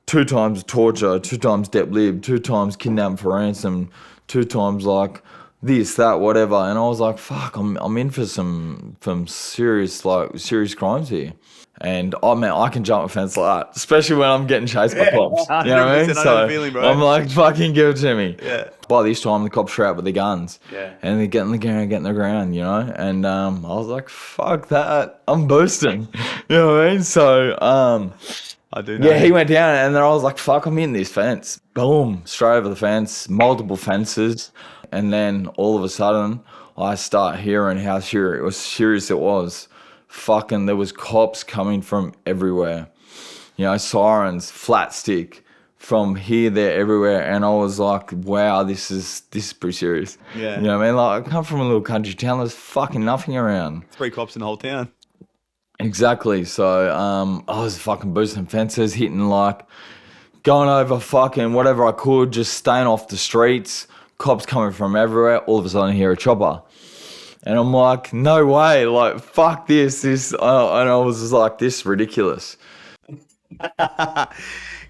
2 times torture, 2 times debt lib, 2 times kidnapping for ransom, 2 times like this, that, whatever. And I was like, fuck, I'm in for some serious crimes here. And I can jump a fence like that, especially when I'm getting chased by cops. You know what I mean? 100%, I know the feeling, bro. I'm like, fucking give it to me. Yeah. By this time, the cops are out with their guns. Yeah. And they're getting the ground, you know? And I was like, fuck that. I'm boosting. You know what I mean? So, I do know. yeah, he went down, and then I was like, fuck, I'm in this fence. Boom, straight over the fence, multiple fences. And then all of a sudden, I start hearing how serious it was. Fucking, there was cops coming from everywhere. You know, sirens, flat stick, from here, there, everywhere. And I was like, wow, this is pretty serious. Yeah. You know what I mean? Like, I come from a little country town, there's fucking nothing around. 3 cops in the whole town. Exactly. So I was fucking boosting fences, going over fucking whatever I could, just staying off the streets, cops coming from everywhere. All of a sudden I hear a chopper. And I'm like, no way, like, fuck this. And I was just like, this is ridiculous. G'day,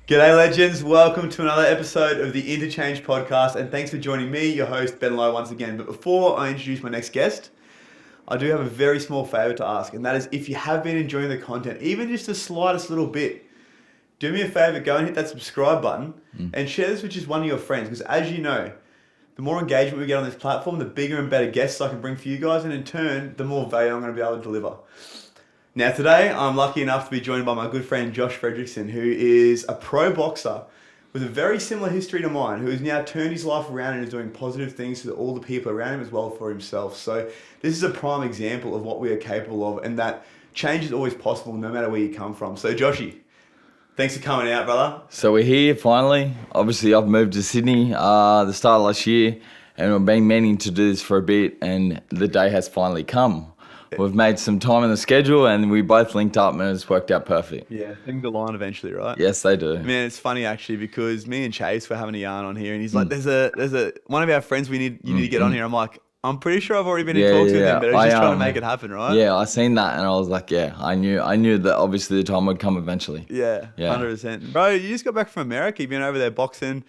legends. Welcome to another episode of the INTOCHANGE Podcast. And thanks for joining me, your host, Ben Lowe, once again. But before I introduce my next guest, I do have a very small favour to ask. And that is, if you have been enjoying the content, even just the slightest little bit, do me a favour, go and hit that subscribe button and share this with just one of your friends. Because as you know, the more engagement we get on this platform, the bigger and better guests I can bring for you guys, and in turn, the more value I'm going to be able to deliver. Now today, I'm lucky enough to be joined by my good friend Josh Frederickson, who is a pro boxer with a very similar history to mine, who has now turned his life around and is doing positive things for all the people around him as well for himself. So this is a prime example of what we are capable of, and that change is always possible no matter where you come from. So Joshy, thanks for coming out, brother. So we're here finally. Obviously, I've moved to Sydney the start of last year, and we've been meaning to do this for a bit, and the day has finally come. We've made some time in the schedule, and we both linked up, and it's worked out perfect. Yeah, things align eventually, right? Yes, they do. Man, it's funny actually, because me and Chase were having a yarn on here, and he's like, "There's a one of our friends you need to get on here." I'm like, I'm pretty sure I've already been in talks with him, but I was just trying to make it happen, right? Yeah, I seen that, and I was like, yeah, I knew that obviously the time would come eventually. Yeah, 100%. Bro, you just got back from America. You've been over there boxing,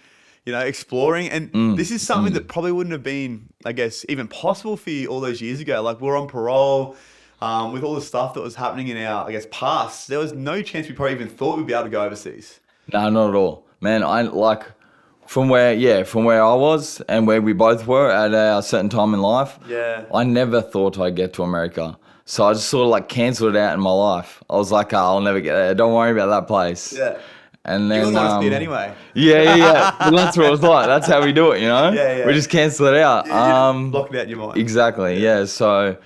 exploring, and this is something that probably wouldn't have been, I guess, even possible for you all those years ago. Like, we're on parole. With all the stuff that was happening in our, I guess, past, there was no chance we probably even thought we'd be able to go overseas. No, not at all. Man, from where I was and where we both were at a certain time in life, I never thought I'd get to America. So I just sort of cancelled it out in my life. I was like, I'll never get there. Don't worry about that place. Yeah. And then, you want to anyway. Yeah. Well, that's what it was like. That's how we do it, Yeah. We just cancel it out. Block it out in your mind. Exactly, yeah. So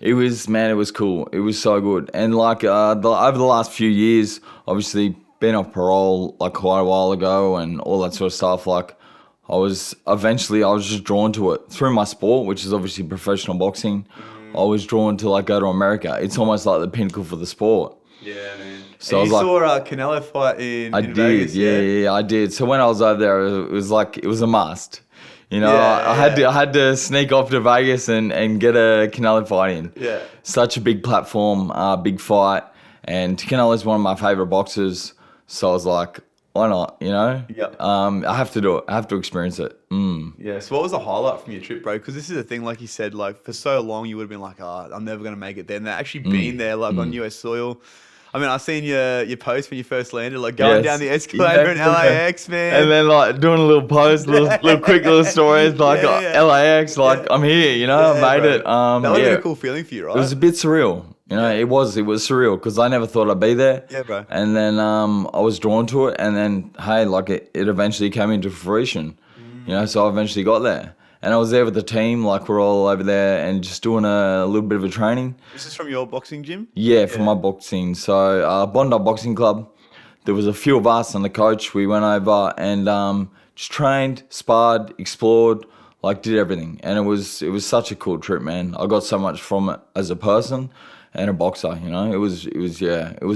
it was cool. It was so good. And over the last few years, obviously been off parole quite a while ago and all that sort of stuff. I was just drawn to it through my sport, which is obviously professional boxing. I was drawn to go to America. It's almost like the pinnacle for the sport. Yeah, man. So and you saw Canelo fight in Vegas, yeah, I did. So when I was over there, it was a must. I had to sneak off to Vegas and get a Canelo fight in. Yeah. Such a big platform, big fight, and Canelo's one of my favorite boxers. So I was like, why not? Yep. I have to do it. I have to experience it. Yeah. So what was the highlight from your trip, bro? Because this is the thing, like you said, for so long you would have been like, I'm never gonna make it there. And they're actually been there, on US soil. I mean, I seen your post when you first landed, going down the escalator in LAX, man. And then doing a little post, little quick little stories, LAX, I'm here, I made it. That would have been a cool feeling for you, right? It was a bit surreal, it was surreal because I never thought I'd be there. Yeah, bro. And then I was drawn to it, and then hey, it eventually came into fruition, so I eventually got there. And I was there with the team, we're all over there and just doing a little bit of a training. This is from your boxing gym? Yeah, from my boxing. So Bondi Boxing Club, there was a few of us and the coach. We went over and just trained, sparred, explored, did everything. And it was such a cool trip, man. I got so much from it as a person and a boxer, It was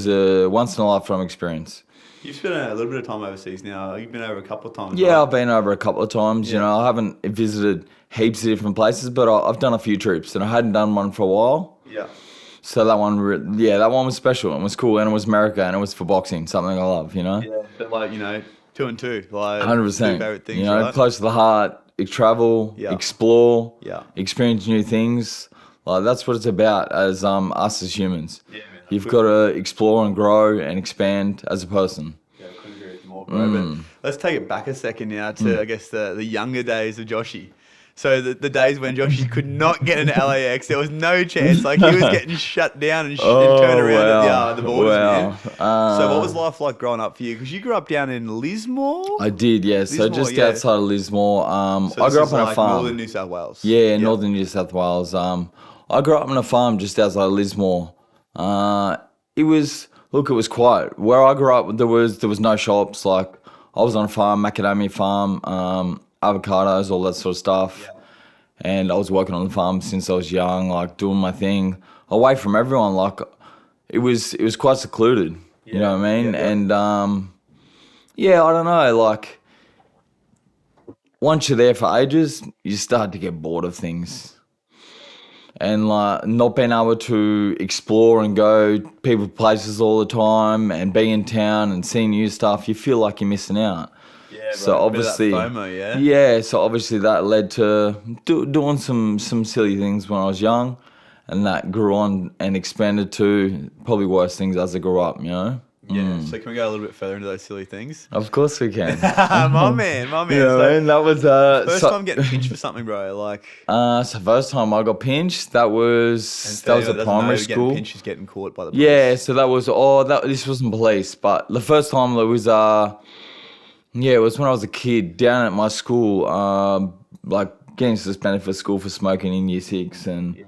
a once in a lifetime experience. You've spent a little bit of time overseas now. You've been over a couple of times. Yeah, right? I've been over a couple of times. I haven't visited heaps of different places, but I've done a few trips, and I hadn't done one for a while. Yeah. So that one, that one was special and was cool, and it was America, and it was for boxing, something I love, you know. Yeah, but like, 2 and 2, like 100%. two favorite things, You know, right? close to the heart. Travel, Yeah. explore, Yeah. experience new things. Like that's what it's about as us as humans. Yeah, man. You've got to explore and grow and expand as a person. Yeah, I couldn't agree with you more, bro. But let's take it back a second now to, I guess, the younger days of Joshy. So the days when Joshy could not get into LAX, there was no chance. Like, he was getting shut down and turned around at the borders, man. So what was life like growing up for you? Because you grew up down in Lismore? I did, yeah. So Lismore, just yeah. outside of Lismore. So I grew this up on is a farm. northern New South Wales. Yeah, northern New South Wales. I grew up on a farm just outside of Lismore. It was quiet. Where I grew up, there was no shops. Like, I was on a farm, macadamia farm, avocados, all that sort of stuff. Yeah. And I was working on the farm since I was young, like doing my thing away from everyone. Like, it was quite secluded. You know what I mean? Yeah. And I don't know. Like, once you're there for ages, you start to get bored of things. And like not being able to explore and go people places all the time and be in town and see new stuff, you feel like you're missing out. Yeah, So bro. obviously, A bit of that FOMO, yeah? yeah. So obviously that led to doing some silly things when I was young, and that grew on and expanded to probably worse things as I grew up. You know. Yeah. So can we go a little bit further into those silly things? Of course we can. my man. You know, So, man, that was first time getting pinched for something, bro. Like, so first time I got pinched, that was a primary school. Getting pinched is getting caught by the police. Yeah, so that was this wasn't police, but the first time it was it was when I was a kid down at my school, like getting suspended for school for smoking in year 6 and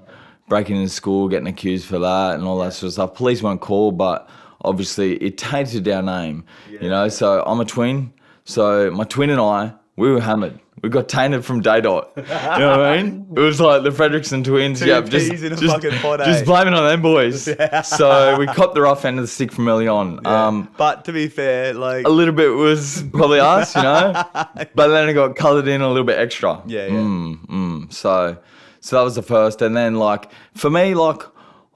breaking into school, getting accused for that and all that sort of stuff. Police weren't called, but obviously it tainted our name, you know. So I'm a twin, so my twin and I, we were hammered. We got tainted from day dot. You know what I mean? It was like the Frederickson twins. Two peas in a fucking pot, just blaming on them boys. So we copped the rough end of the stick from early on. Yeah. But to be fair, like, a little bit was probably us, you know, but then it got coloured in a little bit extra. Yeah. So that was the first, and then like for me, like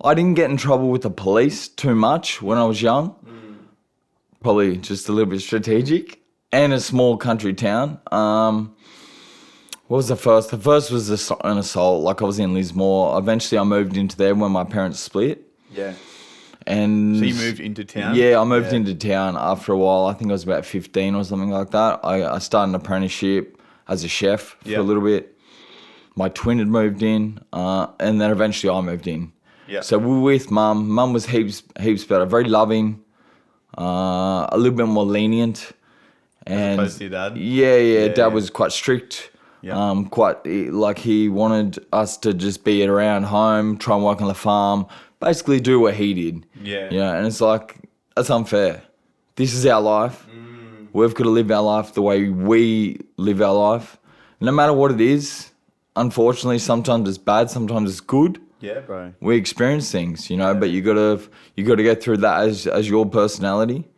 I didn't get in trouble with the police too much when I was young. Probably just a little bit strategic, and a small country town. What was the first? The first was an assault. Like, I was in Lismore. Eventually, I moved into there when my parents split. Yeah. And So you moved into town? Yeah, I moved into town after a while. I think I was about 15 or something like that. I started an apprenticeship as a chef for a little bit. My twin had moved in, and then eventually I moved in. Yeah. So we were with Mum. Mum was heaps better, very loving, a little bit more lenient. And As opposed to your dad? Yeah. Dad was quite strict. Yeah. Quite like he wanted us to just be around home, try and work on the farm, basically do what he did. Yeah. You know, and it's like, that's unfair. This is our life. We've got to live our life the way we live our life. No matter what it is, unfortunately, sometimes it's bad, sometimes it's good. Yeah, bro. We experience things, you know, but you gotta get through that as your personality,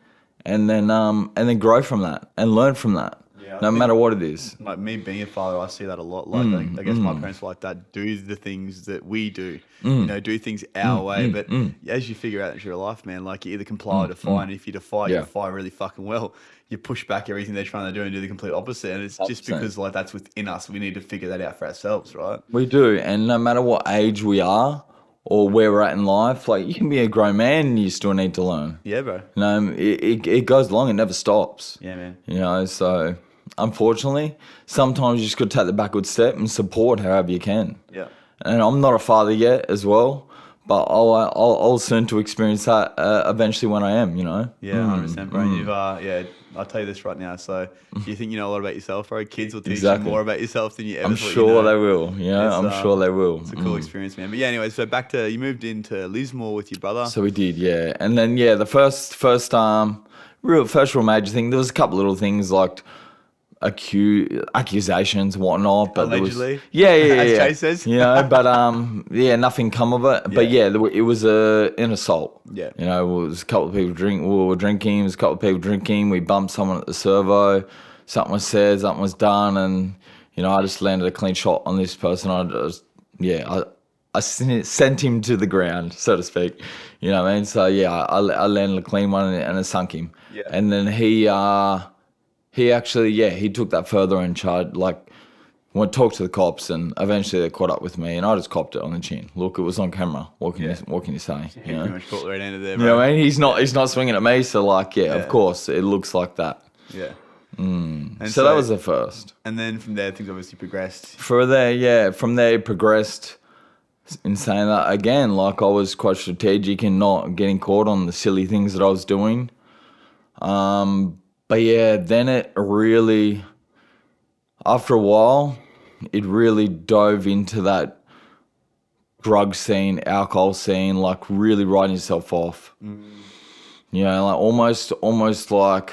and then grow from that and learn from that. Yeah, no matter what it is. Like, me being a father, I see that a lot. Like, I guess my parents were like that. Do the things that we do. You know, do things our way. But as you figure out that you're a life, man, like, you either comply or defy. And if you defy, you defy really fucking well. You push back everything they're trying to do and do the complete opposite. And it's just 100%. because, like, that's within us. We need to figure that out for ourselves, right? We do, and no matter what age we are or where we're at in life, like, you can be a grown man and you still need to learn. Yeah, bro. You know, it goes along, it never stops. Yeah, man. You know, so unfortunately, sometimes you just got to take the backward step and support however you can. Yeah. And I'm not a father yet as well, but I'll soon to experience that eventually when I am, you know. Yeah, 100%, bro. You've, I'll tell you this right now. So, you think you know a lot about yourself, bro? Kids will teach you more about yourself than you ever I'm thought sure you know. they will. You know, I'm sure they will. It's a cool experience, man. But yeah, anyway, so back to, you moved into Lismore with your brother. So we did, yeah. And then, the first real major thing, there was a couple little things like accusations and whatnot, but allegedly, yeah, as Chase says, you know, but nothing come of it. But it was an assault. Yeah, you know, it was a couple of people were drinking. It was a couple of people drinking. We bumped someone at the servo. Something was said, something was done, and you know, I just landed a clean shot on this person. I sent him to the ground, so to speak. You know what I mean? So yeah, I landed a clean one and it sunk him. Yeah. And then he actually, he took that further and charged, like, went talk to the cops, and eventually they caught up with me, and I just copped it on the chin. Look, it was on camera. What can you say? You know? Pretty much caught the right end of there, You bro. know what I mean? He's not swinging at me, so like, of course, it looks like that. Yeah. And so that was the first. And then from there, things obviously progressed. From there it progressed. In saying that, again, like, I was quite strategic in not getting caught on the silly things that I was doing. But yeah, then it really, after a while, it really dove into that drug scene, alcohol scene, like really writing yourself off. You know, like almost like,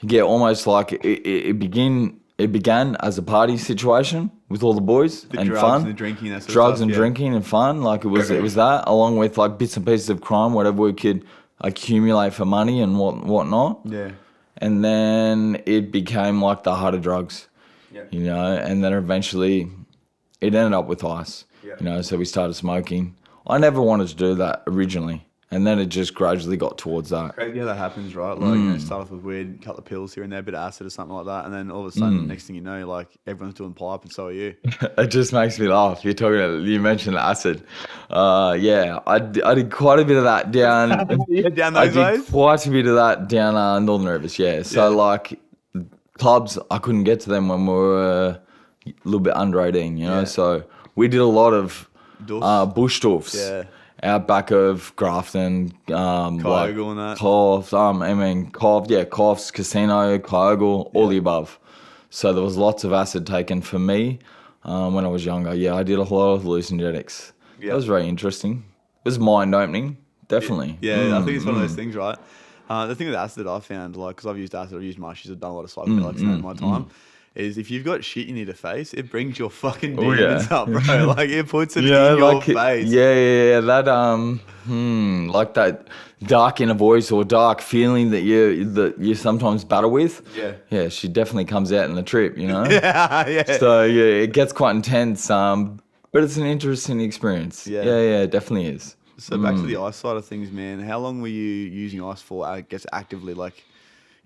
it began as a party situation with all the boys and drugs fun. and the drinking, that sort of drugs stuff, and yeah. drinking and fun. Like it was that, along with like bits and pieces of crime, whatever we could accumulate for money and whatnot. Yeah. And then it became like the harder drugs. Yeah. You know, and then eventually it ended up with ice. Yeah. You know, so we started smoking. I never wanted to do that originally. And then it just gradually got towards that. Crazy how that happens, right? Like, you know, start off with weed, couple of pills here and there, a bit of acid or something like that, and then all of a sudden, next thing you know, like everyone's doing pipe, and so are you. It just makes me laugh. You mentioned acid. I did quite a bit of that down. Down I those did ways? quite a bit of that down Northern Rivers. Yeah. So like clubs, I couldn't get to them when we were a little bit under 18. You know, Yeah. so we did a lot of bush doofs. Yeah. Out back of Grafton, Kyogle and that. Coffs, Casino, Kyogle, all the above. So there was lots of acid taken for me when I was younger. Yeah, I did a lot of hallucinogenics. Yeah. That was very interesting. It was mind-opening, definitely. Yeah, I think it's one of those things, right? The thing with acid that I found, like, because I've used acid, I've used mushies, I've done a lot of psychedelics in my time, is if you've got shit you need to face, it brings your fucking demons up, bro. Like, it puts it in your face. That like that dark inner voice or dark feeling that you sometimes battle with. Yeah, she definitely comes out in the trip, you know. yeah. So yeah, it gets quite intense. But it's an interesting experience. Yeah. Yeah, it definitely is. So back to the ice side of things, man. How long were you using ice for? I guess actively, like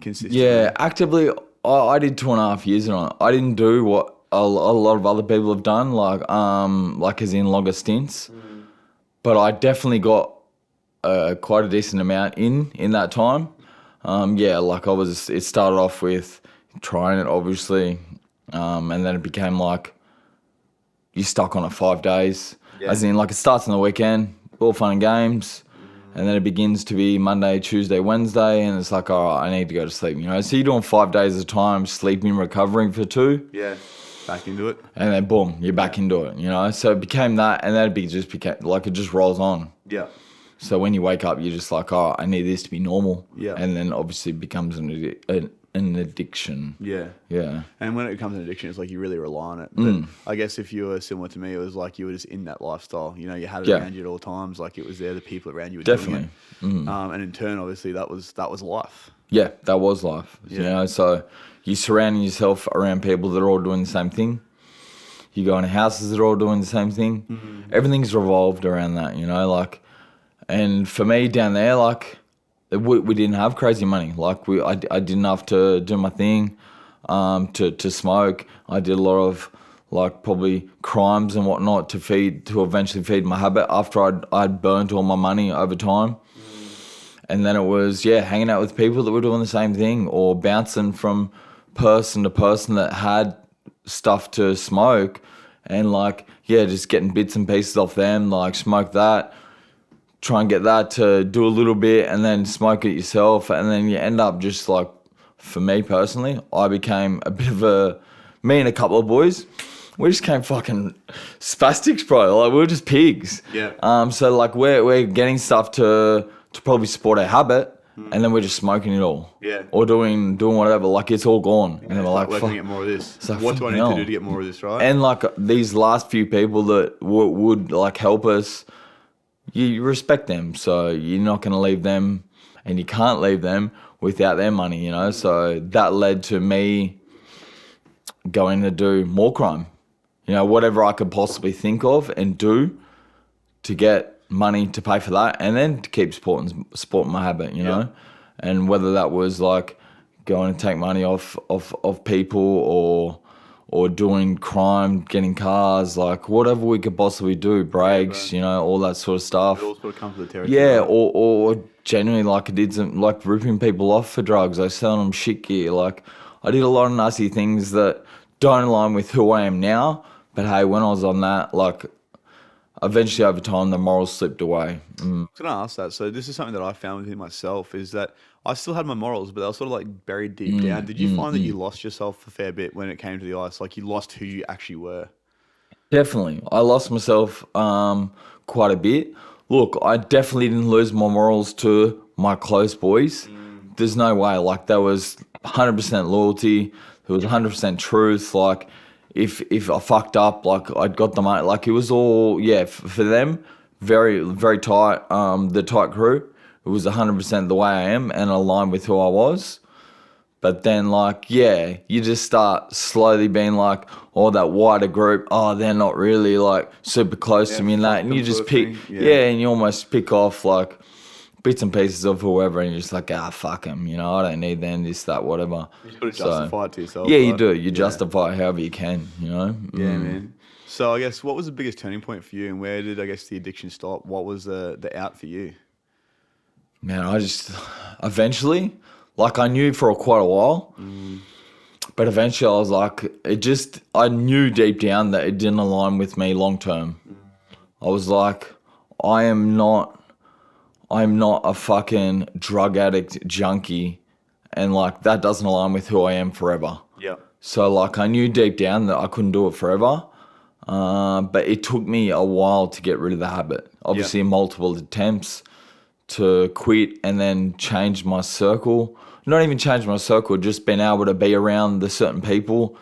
consistently. Yeah, actively. I did 2.5 years on it. I didn't do what a lot of other people have done, like as in longer stints. But I definitely got quite a decent amount in that time. It started off with trying it, obviously, and then it became like you're stuck on it 5 days. Yeah. As in, like, it starts on the weekend, all fun and games. And then it begins to be Monday, Tuesday, Wednesday, and it's like, all right, I need to go to sleep, you know. So you're doing 5 days at a time, sleeping, recovering for 2. Yeah, back into it. And then boom, you're back into it, you know. So it became that, and then it just rolls on. Yeah. So when you wake up, you're just like, oh, I need this to be normal. Yeah. And then obviously it becomes an addiction. Yeah. Yeah. And when it comes to addiction, it's like you really rely on it. But I guess if you were similar to me, it was like you were just in that lifestyle. You know, you had it around you at all times. Like it was there, the people around you were Definitely. doing it. And in turn, obviously, that was life. Yeah, that was life. Yeah. You know, so you're surrounding yourself around people that are all doing the same thing. You go in houses that are all doing the same thing. Everything's revolved around that, you know, like, and for me down there, like, we didn't have crazy money. Like I did enough to do my thing, to smoke. I did a lot of like probably crimes and whatnot to eventually feed my habit after I'd burnt all my money over time. And then it was, hanging out with people that were doing the same thing or bouncing from person to person that had stuff to smoke and like, just getting bits and pieces off them, like smoke that, try and get that to do a little bit and then smoke it yourself. And then you end up just like, for me personally, I became a bit of me and a couple of boys, we just became fucking spastics, bro. Like we were just pigs. Yeah. So like we're getting stuff to probably support our habit and then we're just smoking it all. Yeah. Or doing whatever, like it's all gone. And then we're like, where can I fuck. get more of this? It's like, What do I need fucking to do hell. to get more of this, right? And like these last few people that would like help us, you respect them, so you're not going to leave them, and you can't leave them without their money, you know. So that led to me going to do more crime, you know, whatever I could possibly think of and do to get money to pay for that, and then to keep supporting my habit, you know. And whether that was like going to take money off people or doing crime, getting cars, like whatever we could possibly do, breaks, you know, all that sort of stuff. It all sort of comes with the territory. Yeah, right? or genuinely like I did some, like ripping people off for drugs. I was selling them shit gear. Like I did a lot of nasty things that don't align with who I am now. But hey, when I was on that, like eventually over time, the morals slipped away. I was going to ask that. So this is something that I found within myself is that I still had my morals, but they were sort of like buried deep down. Did you find that you lost yourself a fair bit when it came to the ice? Like you lost who you actually were? Definitely. I lost myself quite a bit. Look, I definitely didn't lose my morals to my close boys. There's no way. Like, there was 100% loyalty. There was 100% truth. Like, if I fucked up, like, I'd got the money. Like, it was all, yeah, for them, very, very tight, the tight crew. It was 100% the way I am and aligned with who I was. But then, like, yeah, you just start slowly being like, oh, that wider group, oh, they're not really, like, super close to me and that. And you just pick, and you almost pick off, like, bits and pieces of whoever, and you're just like, fuck them, you know, I don't need them, this, that, whatever. You got to justify it to yourself. Yeah, right? you do. You justify it however you can, you know? Yeah, man. So I guess what was the biggest turning point for you, and where did, I guess, the addiction stop? What was the out for you? Man, I just, eventually, like I knew for quite a while, but eventually I was like, I knew deep down that it didn't align with me long term. I was like, I'm not a fucking drug addict junkie, and like that doesn't align with who I am forever. Yeah. So like I knew deep down that I couldn't do it forever, but it took me a while to get rid of the habit. Obviously, multiple attempts to quit and then change my circle. Not even change my circle, just being able to be around the certain people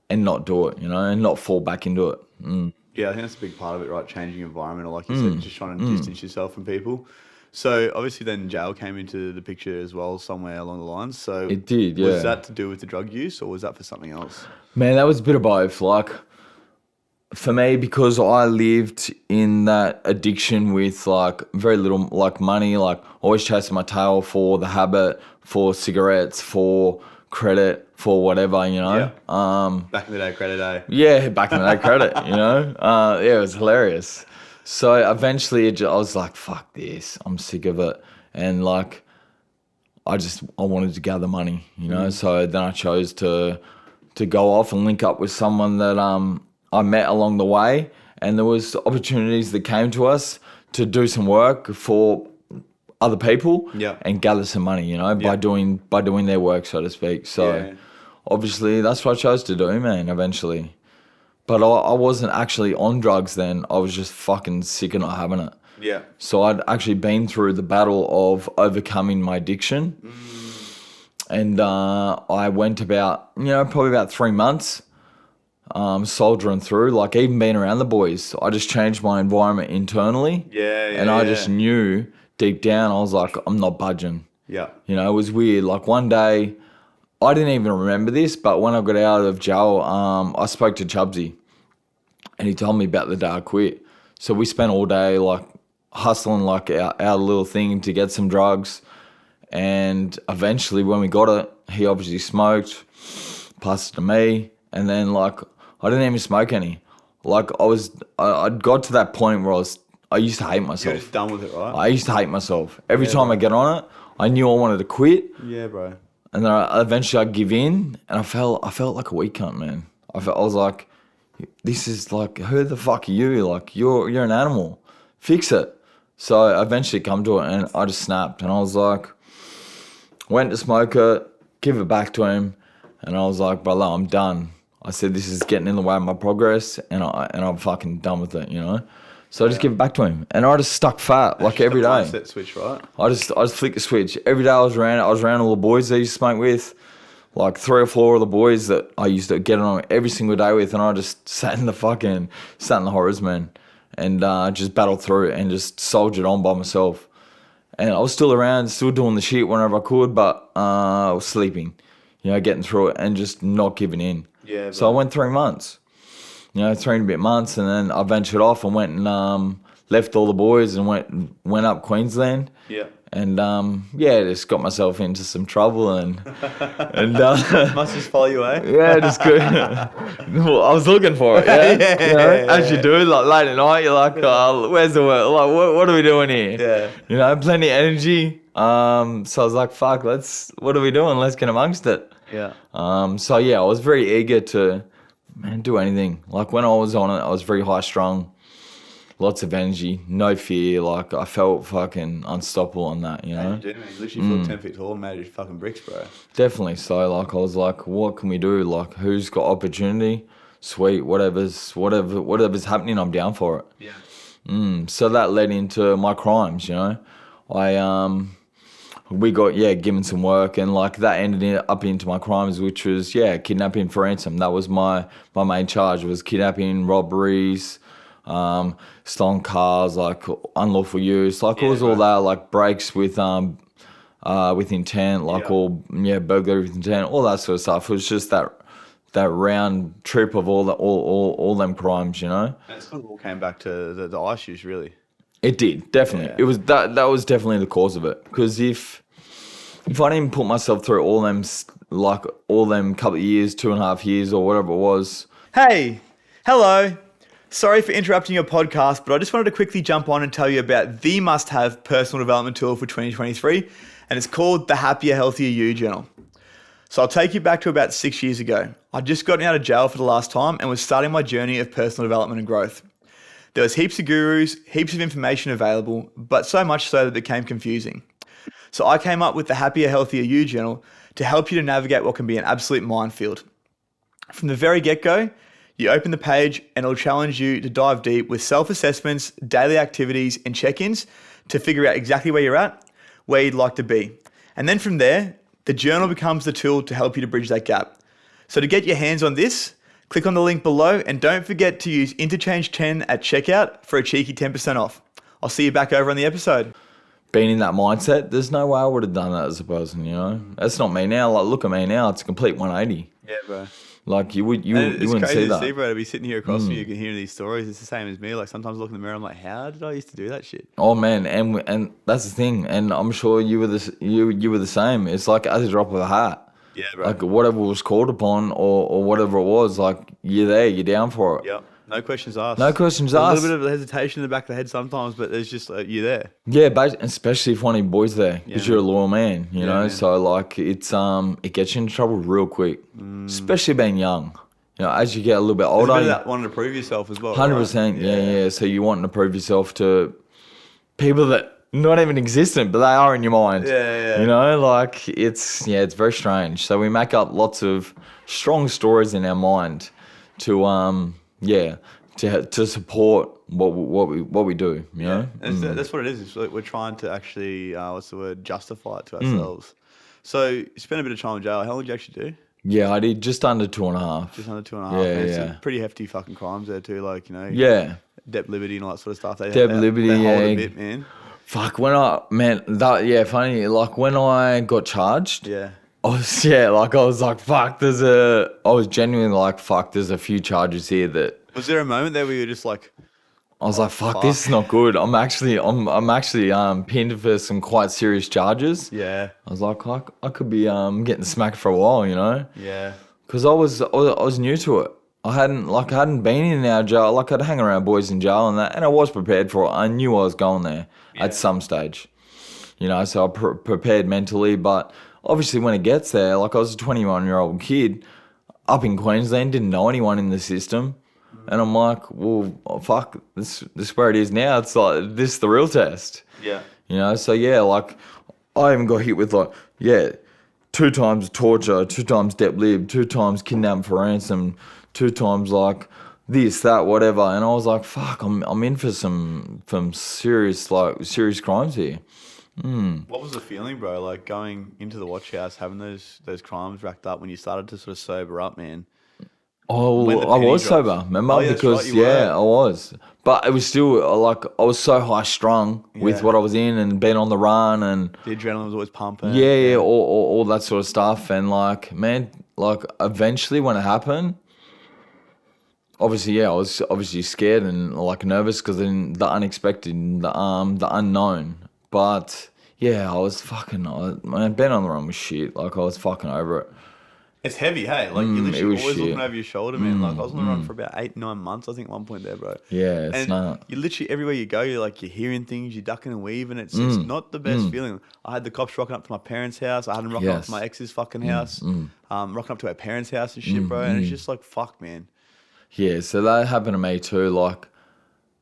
and not do it, you know, and not fall back into it. Yeah, I think that's a big part of it, right? Changing environment, or like you said, just trying to distance yourself from people. So obviously then jail came into the picture as well somewhere along the lines. So It did, yeah. Was that to do with the drug use, or was that for something else? Man, that was a bit of both. Like, for me, because I lived in that addiction with like very little like money, like always chasing my tail for the habit, for cigarettes, for credit, for whatever, you know. Back in the day, credit, eh? Yeah, back in the day, credit, you know. Yeah, it was hilarious. So eventually, I was like, "Fuck this! I'm sick of it," and like, I wanted to gather money, you know. So then I chose to go off and link up with someone that I met along the way, and there was opportunities that came to us to do some work for other people and gather some money, you know, by doing their work, so to speak. So obviously that's what I chose to do, man, eventually. But I wasn't actually on drugs then. I was just fucking sick of not having it. Yeah. So I'd actually been through the battle of overcoming my addiction. And I went about, you know, probably about 3 months soldiering through, like even being around the boys. I just changed my environment internally. And I just knew deep down, I was like, I'm not budging. Yeah. You know, it was weird. Like one day, I didn't even remember this, but when I got out of jail, I spoke to Chubsy and he told me about the day I quit. So we spent all day like hustling like our little thing to get some drugs. And eventually when we got it, he obviously smoked, passed it to me. And then like, I didn't even smoke any. Like I'd got to that point where I used to hate myself. You're just done with it, right? I used to hate myself. Every time I get on it, I knew I wanted to quit. Yeah, bro. And then eventually I'd give in, and I felt like a weak cunt, man. I was like, this is like, who the fuck are you? Like, you're an animal. Fix it. So I eventually come to it, and I just snapped, and I was like, went to smoke it, give it back to him, and I was like, brother, I'm done. I said, this is getting in the way of my progress, and I'm fucking done with it, you know? So I just give it back to him, and I just stuck fat like every day. Mindset switch, right? I just flicked the switch. Every day I was around all the boys that I used to smoke with, like 3 or 4 of the boys that I used to get on every single day with, and I just sat in the horrors, man, and just battled through it and just soldiered on by myself. And I was still around, still doing the shit whenever I could, but I was sleeping, you know, getting through it and just not giving in. Yeah. So I went 3 months. 3 and a bit months, and then I ventured off and went and left all the boys and went up Queensland. Yeah. And just got myself into some trouble and Must just follow you, eh? yeah, just good. Well, I was looking for it. Yeah, as you do, like late at night, you're like, oh, where's the work? Like, what are we doing here? Yeah. Plenty of energy. So I was like, fuck, what are we doing? Let's get amongst it. Yeah. So I was very eager to do anything. Like when I was on it, I was very high strung. Lots of energy, no fear. Like I felt fucking unstoppable on that, you know. You do, man. You literally feel 10 feet tall and made of fucking bricks, bro. Definitely. So like I was like, what can we do? Like who's got opportunity? Sweet, whatever's happening, I'm down for it. Yeah. So that led into my crimes, you know. We got given some work, and like that ended up into my crimes, which was kidnapping for ransom. That was my main charge, was kidnapping, robberies, stolen cars, like unlawful use, like it was all that, like breaks with intent, like burglary with intent, all that sort of stuff. It was just that round trip of all them crimes, you know. And it sort of all came back to the ice use, really. It did, definitely. Yeah. It was that was definitely the cause of it. Because if I didn't put myself through all them couple of years, 2.5 years or whatever it was. Hey, hello. Sorry for interrupting your podcast, but I just wanted to quickly jump on and tell you about the must-have personal development tool for 2023, and it's called the Happier, Healthier You Journal. So I'll take you back to about 6 years ago. I'd just gotten out of jail for the last time and was starting my journey of personal development and growth. There was heaps of gurus, heaps of information available, but so much so that it became confusing. So I came up with the Happier, Healthier You Journal to help you to navigate what can be an absolute minefield. From the very get-go, you open the page and it'll challenge you to dive deep with self-assessments, daily activities, and check-ins to figure out exactly where you're at, where you'd like to be. And then from there, the journal becomes the tool to help you to bridge that gap. So to get your hands on this, click on the link below and don't forget to use Interchange10 at checkout for a cheeky 10% off. I'll see you back over on the episode. Being in that mindset, there's no way I would have done that as a person, you know. That's not me now. Like, look at me now. It's a complete 180. Yeah, bro. Like you wouldn't it's see crazy that. to see, bro, to be sitting here across from you, you can hear these stories. It's the same as me. Like sometimes I look in the mirror, I'm like, how did I used to do that shit? Oh man, and that's the thing. And I'm sure you were the same. It's like at the drop of a hat. Yeah, bro. Like whatever was called upon or whatever it was, like you're there, you're down for it. Yeah. No questions asked. No questions There's asked. A little bit of hesitation in the back of the head sometimes, but there's just you're there. Yeah, especially if one of your boys there, because you're a loyal man, you know. man. So like it gets you into trouble real quick, especially being young. You know, as you get a little bit There's older, a bit of that wanting to prove yourself as well. 100%. Yeah. So you want to prove yourself to people that not even existent, but they are in your mind. Yeah. You know, like it's very strange. So we make up lots of strong stories in our mind to to support what we do. You know, that's what it is. It's like we're trying to actually justify it to ourselves. So you spent a bit of time in jail. How long did you actually do? Yeah, I did just under 2.5. Just under 2.5. Yeah, man. yeah. Some pretty hefty fucking crimes there too, like, you know. Yeah. Debt liberty and all that sort of stuff. They Debt liberty, they hold yeah. a bit, man. Fuck, funny, like when I got charged, Yeah. I was like, fuck, I was genuinely like, fuck, there's a few charges here that. Was there a moment there where you were just like, I was like, fuck, this is not good. I'm actually pinned for some quite serious charges. yeah, I was like, I could be getting smacked for a while, you know? yeah, Because I was new to it. I hadn't been in our jail. Like I'd hang around boys in jail and that, and I was prepared for it. I knew I was going there at some stage, you know. So I prepared mentally, but obviously when it gets there, like I was a 21-year-old kid up in Queensland, didn't know anyone in the system, and I'm like, well, fuck, this is where it is now. It's like this is the real test, yeah. you know. So yeah, like I even got hit with 2 times torture, 2 times debt lib, 2 times kidnapping for ransom, 2 times like this, that, whatever. And I was like, fuck, I'm in for some serious crimes here. What was the feeling, bro? Like going into the watch house, having those crimes racked up when you started to sort of sober up, man. Oh, When the I penny was drops. sober, remember? Oh, yeah, that's right, Because you were. I was. But it was still like I was so high strung with Yeah. what I was in and being on the run and The adrenaline was always pumping. yeah, all that sort of stuff. And like, man, like eventually when it happened, obviously, yeah, I was obviously scared and like nervous because then the unexpected, the unknown. But yeah, I was fucking. Man, being on the run was shit. Like I was fucking over it. It's heavy, hey. Like you're It literally was always looking shit. over your shoulder, man. Like I was on the run for about 8-9 months, I think, at one point there, bro. Yeah, it's And not. you literally everywhere you go, you're hearing things, you're ducking and weaving. It's not the best feeling. I had the cops rocking up to my parents' house. I had them rocking up to my ex's fucking house. Rocking up to our parents' house and shit, bro. And it's just like, fuck, man. Yeah, so that happened to me too. Like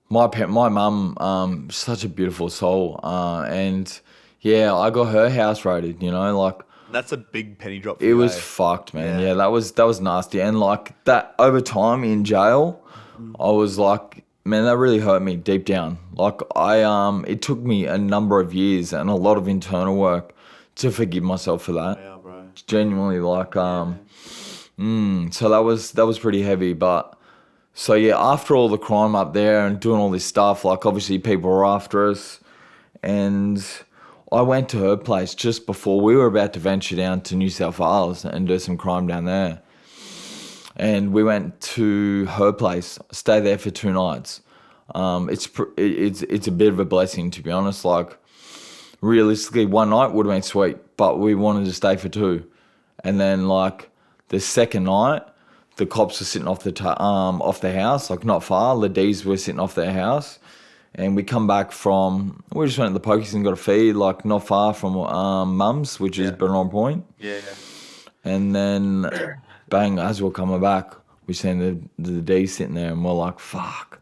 my mum, such a beautiful soul, and yeah, I got her house raided. You know, like. That's a big penny drop for It you, was eh? fucked, man. Yeah, that was nasty. And like that over time in jail, I was like, man, that really hurt me deep down. Like it took me a number of years and a lot of internal work to forgive myself for that. Yeah, bro. Genuinely, like, so that was pretty heavy. But so yeah, after all the crime up there and doing all this stuff, like obviously people were after us, and I went to her place just before we were about to venture down to New South Wales and do some crime down there. And we went to her place, stayed there for 2 nights. It's a bit of a blessing, to be honest. Like, realistically, one night would have been sweet, but we wanted to stay for 2. And then, like, the second night, the cops were sitting off the house, like not far. The D's were sitting off their house. And we come back we just went to the pokies and got a feed, like not far from Mum's, which is Bernard Point. Yeah. And then, bang, as we're coming back, we seen the D sitting there and we're like, fuck.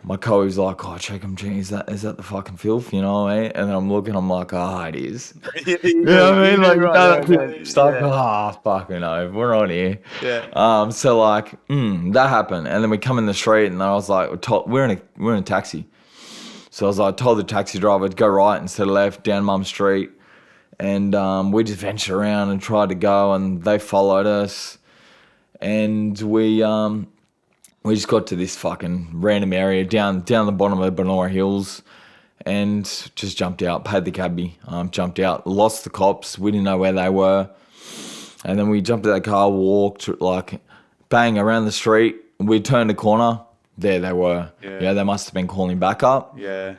My co-was like, oh, check him, is that the fucking filth, you know what I mean? And then I'm looking, I'm like, it is. You know what I mean? Like, stuff, fucking no, we're on here. Yeah. So like, that happened. And then we come in the street and I was like, we're in a taxi. So I was like, told the taxi driver to go right instead of left down Mum Street. And we just ventured around and tried to go and they followed us. And we just got to this fucking random area down the bottom of the Benora Hills and just jumped out, paid the cabbie, jumped out, lost the cops. We didn't know where they were. And then we jumped out of the car, walked, like, bang, around the street. We turned the corner. There they were. Yeah, they must have been calling back up. Yeah.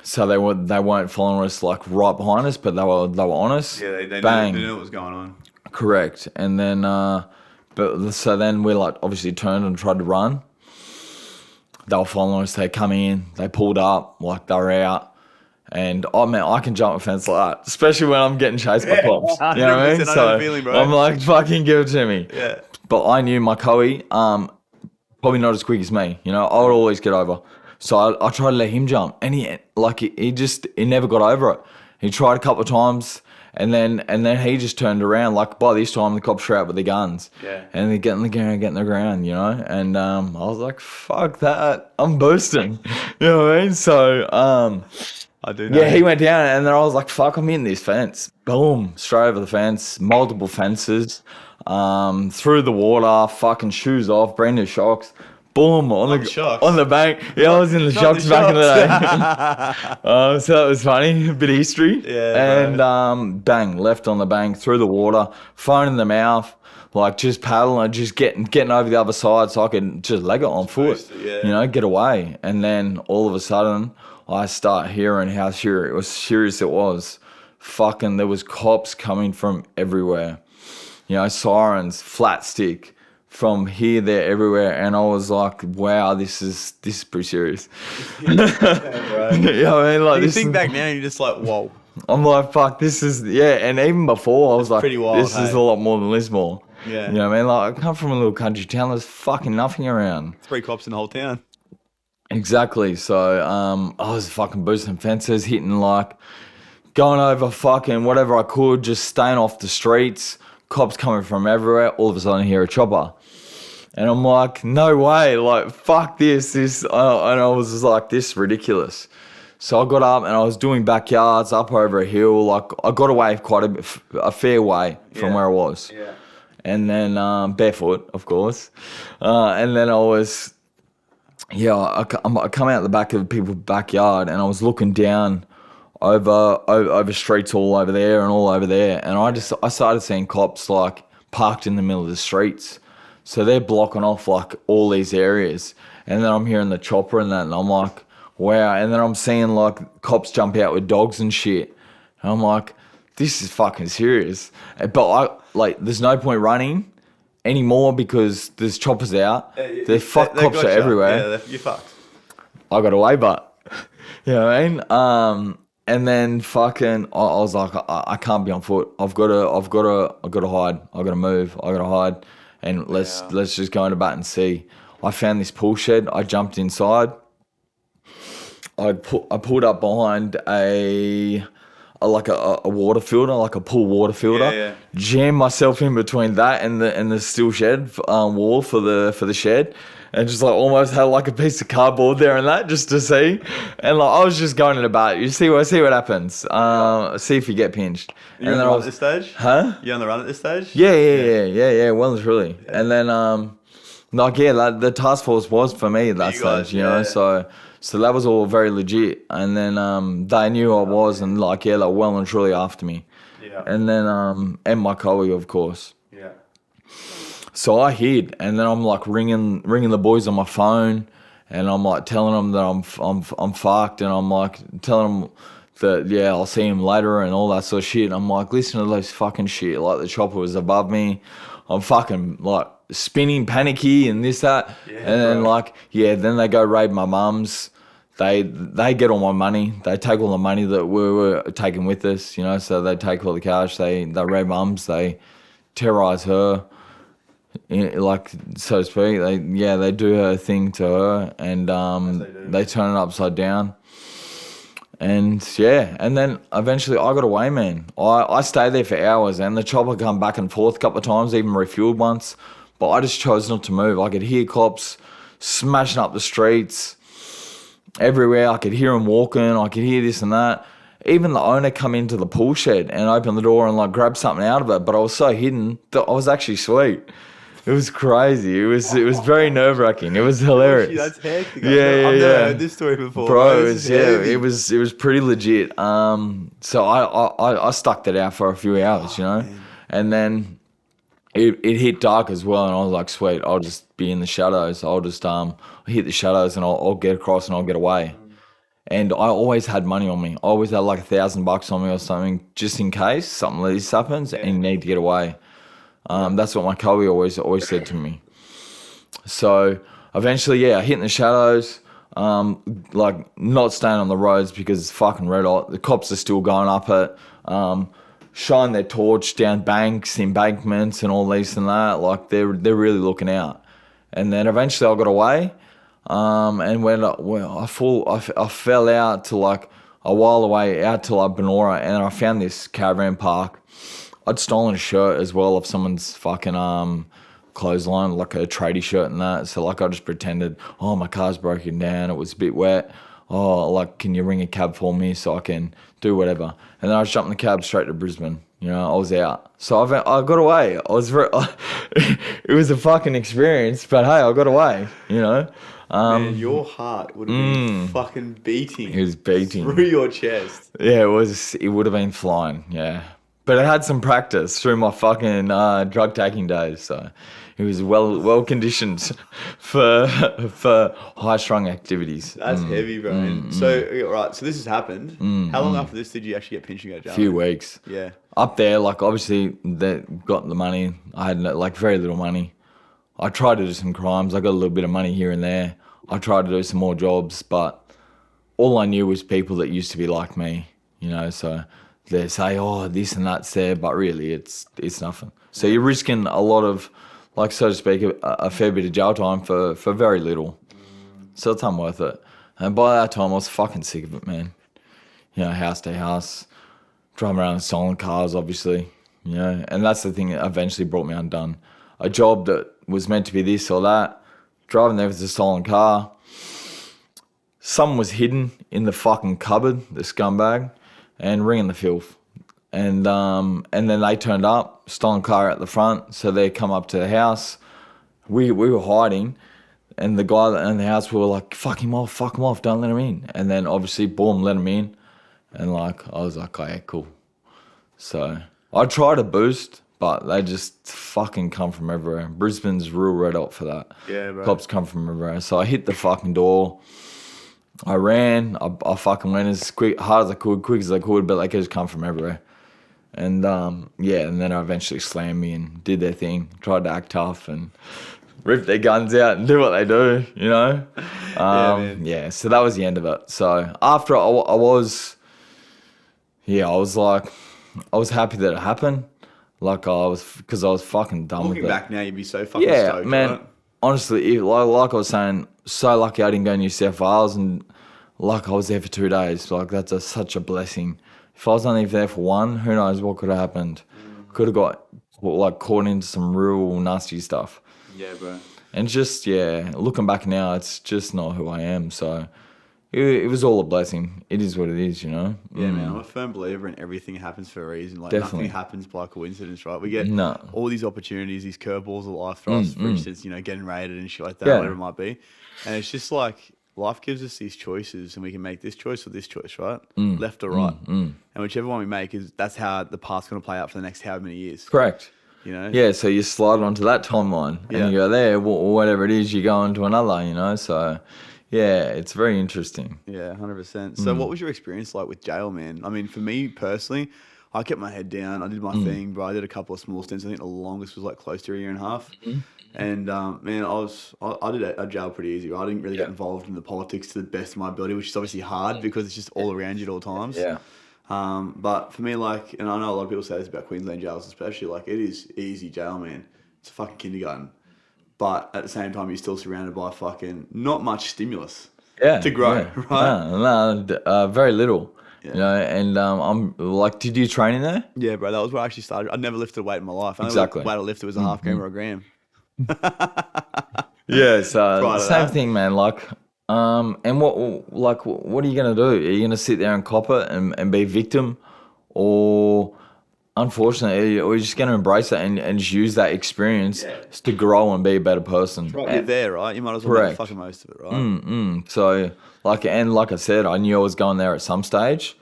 So they weren't following us, like, right behind us, but they were on us. Yeah, they bang. knew what was going on. Correct. And then... so then we like obviously turned and tried to run. They were following us. They come in. They pulled up like they were out. And man, I can jump a fence like that, especially when I'm getting chased by cops. You know what I mean? So feeling, bro. I'm like, fucking give it to me. Yeah. But I knew my Coe, probably not as quick as me. You know, I would always get over. So I tried to let him jump, and he never got over it. He tried a couple of times. And then he just turned around. Like by this time, the cops were out with their guns. Yeah. And they're getting the ground, you know. And I was like, "Fuck that! I'm boosting." You know what I mean? So I do know. yeah, he went down, and then I was like, "Fuck! I'm in this fence." Boom! Straight over the fence. Multiple fences. Through the water. Fucking shoes off. Brand new shocks. Boom, on the bank. Yeah, I was in the shocks back in the day. So that was funny, a bit of history. Yeah, and bang, left on the bank, through the water, phone in the mouth, like just paddling, just getting over the other side so I could just leg it on foot, you know, get away. And then all of a sudden, I start hearing how serious it was. Fucking, there was cops coming from everywhere. You know, sirens, flat stick. From here, there, everywhere, and I was like, "Wow, this is pretty serious." Yeah, right. You know what I mean? Like, you think back now, and you're just like, "Whoa!" I'm like, "Fuck, this is." Yeah, and even before, I was like, pretty wild, "This is a lot more than Lismore." Yeah, you know what I mean? Like, I come from a little country town. There's fucking nothing around. 3 cops in the whole town. Exactly. So, I was fucking boosting fences, hitting going over fucking whatever I could, just staying off the streets. Cops coming from everywhere. All of a sudden, I hear a chopper. And I'm like, no way, like, fuck this. And I was just like, this is ridiculous. So I got up and I was doing backyards up over a hill. Like, I got away quite a fair way from where I was. Yeah. And then barefoot, of course. And then I come out the back of people's backyard and I was looking down over streets all over there and all over there. And I started seeing cops, like, parked in the middle of the streets. So they're blocking off like all these areas. And then I'm hearing the chopper and that, and I'm like, wow. And then I'm seeing like cops jump out with dogs and shit. And I'm like, this is fucking serious. But there's no point running anymore because there's choppers out. The cops are everywhere. Yeah, you're fucked. I got away, but you know what I mean. And then fucking, I was like, I can't be on foot. I've got to hide. I got to move. I got to hide, and let's just go into bat and see. I found this pool shed. I jumped inside. I pulled up behind a water filter, like a pool water filter. Yeah. Jammed myself in between that and the steel shed wall for the shed, and just like almost had like a piece of cardboard there and that just to see. And like I was just going in a bat. You see what happens. See if you get pinched. You on the run at this stage? Huh? You on the run at this stage? Yeah. Well and truly. Yeah. And then the task force was for me at that stage. You know, so that was all very legit. And then they knew I was, and like they were well and truly after me. Yeah. And then and my colleague, of course. Yeah. So I hid, and then I'm like ringing the boys on my phone, and I'm like telling them that I'm fucked, and I'm like telling them that I'll see him later and all that sort of shit. And I'm like, listen to those fucking shit. Like the chopper was above me. I'm fucking like spinning, panicky, and this that. Yeah, and then then they go raid my mum's. They get all my money. They take all the money that we were taking with us, you know. So they take all the cash. They raid mum's. They terrorize her, like so to speak. They do her thing to her, and they turn it upside down. And and then eventually I got away, man. I stayed there for hours, and the chopper come back and forth a couple of times, even refueled once. But I just chose not to move. I could hear cops smashing up the streets everywhere. I could hear them walking. I could hear this and that. Even the owner come into the pool shed and open the door and like grab something out of it. But I was so hidden that I was actually sweet. It was crazy. It was very nerve wracking. It was hilarious. That's hectic. I've never heard this story before. Bro, it was pretty legit. So I stuck that out for a few hours, you know, man. And then it hit dark as well, and I was like, sweet, I'll just be in the shadows. I'll just hit the shadows and I'll get across and I'll get away. And I always had money on me. I always had like $1,000 on me or something, just in case something like this happens and you need to get away. That's what my Kobe always said to me. So eventually, I hit in the shadows, like not staying on the roads because it's fucking red hot. The cops are still going up it, shine their torch down banks, embankments, and all this and that. Like they're really looking out. And then eventually I got away, and I fell out to like a while away out to like Benora, and I found this caravan park. I'd stolen a shirt as well of someone's fucking clothesline, like a tradie shirt and that. So like I just pretended, my car's broken down, it was a bit wet. Like can you ring a cab for me so I can do whatever? And then I jumped in the cab straight to Brisbane. You know, I was out. So I got away. It was a fucking experience, but hey, I got away, you know. Man, your heart would have been fucking beating. It was beating. Through your chest. Yeah, it would have been flying, yeah. But I had some practice through my fucking drug taking days, so it was well conditioned for high strung activities. That's heavy, bro. So right, so this has happened. How long after this did you actually get pinched and go jail? A few weeks. Yeah. Up there, like obviously they got the money. I had like very little money. I tried to do some crimes. I got a little bit of money here and there. I tried to do some more jobs, but all I knew was people that used to be like me, you know, so they say, this and that's there, but really it's nothing. So you're risking a lot of, like, so to speak, a fair bit of jail time for very little. So it's unworth it. And by that time, I was fucking sick of it, man. You know, house to house, driving around in stolen cars, obviously, you know, and that's the thing that eventually brought me undone. A job that was meant to be this or that, driving there with a stolen car. Someone was hidden in the fucking cupboard, the scumbag, and ringing the filth. And then they turned up, stolen car at the front, so they come up to the house. We were hiding, and the guy in the house, we were like, fuck him off, don't let him in. And then obviously, boom, let him in. And like, I was like, oh yeah, cool. So I tried to boost, but they just fucking come from everywhere. Brisbane's real red hot for that. Yeah, bro. Cops come from everywhere. So I hit the fucking door. I ran. I fucking went as hard as I could, quick as I could, but they could just come from everywhere. And and then I eventually slammed me and did their thing. Tried to act tough and rip their guns out and do what they do, you know. So that was the end of it. So after I was happy that it happened. Like because I was fucking done with it. Looking back now, you'd be so fucking stoked, man. right? Honestly, like I was saying, so lucky I didn't go to New South Wales, and like I was there for 2 days. Like that's such a blessing. If I was only there for one, who knows what could have happened? Could have got like caught into some real nasty stuff. Yeah, bro. And just looking back now, it's just not who I am. So it was all a blessing. It is what it is, you know. Yeah, man. I'm a firm believer in everything happens for a reason. Like Definitely. nothing happens by coincidence, right? We get No. all these opportunities, these curveballs of life for us. For instance, you know, getting raided and shit like that, Yeah. whatever it might be. And it's just like life gives us these choices, and we can make this choice or this choice, right? Left or right. And whichever one we make that's how the path's going to play out for the next however many years. Correct. You know? Yeah, so you slide onto that timeline and you go there, whatever it is, you go into another, you know. So, yeah, it's very interesting. Yeah, 100%. So what was your experience like with jail, man? I mean, for me personally, I kept my head down. I did my thing, bro. I did a couple of small stints. I think the longest was like close to a year and a half. And, man, I did a jail pretty easy. I didn't really get involved in the politics to the best of my ability, which is obviously hard because it's just all around you at all times. Yeah. But for me, like, and I know a lot of people say this about Queensland jails especially, like, it is easy jail, man. It's a fucking kindergarten. But at the same time, you're still surrounded by fucking not much stimulus to grow, right? No, very little. You know, and I'm like, did you train in there? Yeah, bro, that was where I actually started. I'd never lifted a weight in my life. Exactly. The weight I lifted was a half gram or a gram. Yeah, so same that. thing, man. Like, and what are you gonna do? Are you gonna sit there and cop it and be a victim, or unfortunately, or you're just gonna embrace it and just use that experience to grow and be a better person? Right, you're there, right? You might as well make the fucking most of it, right? So like I said, I knew I was going there at some stage.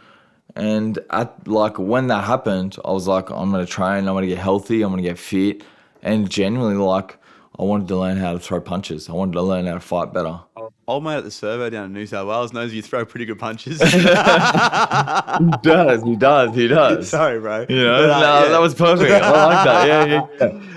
And when that happened, I was like, I'm gonna train, I'm gonna get healthy, I'm gonna get fit, and genuinely like I wanted to learn how to throw punches. I wanted to learn how to fight better. Old mate at the servo down in New South Wales knows you throw pretty good punches. He does. Sorry, bro. You know, that was perfect. I like that. Yeah.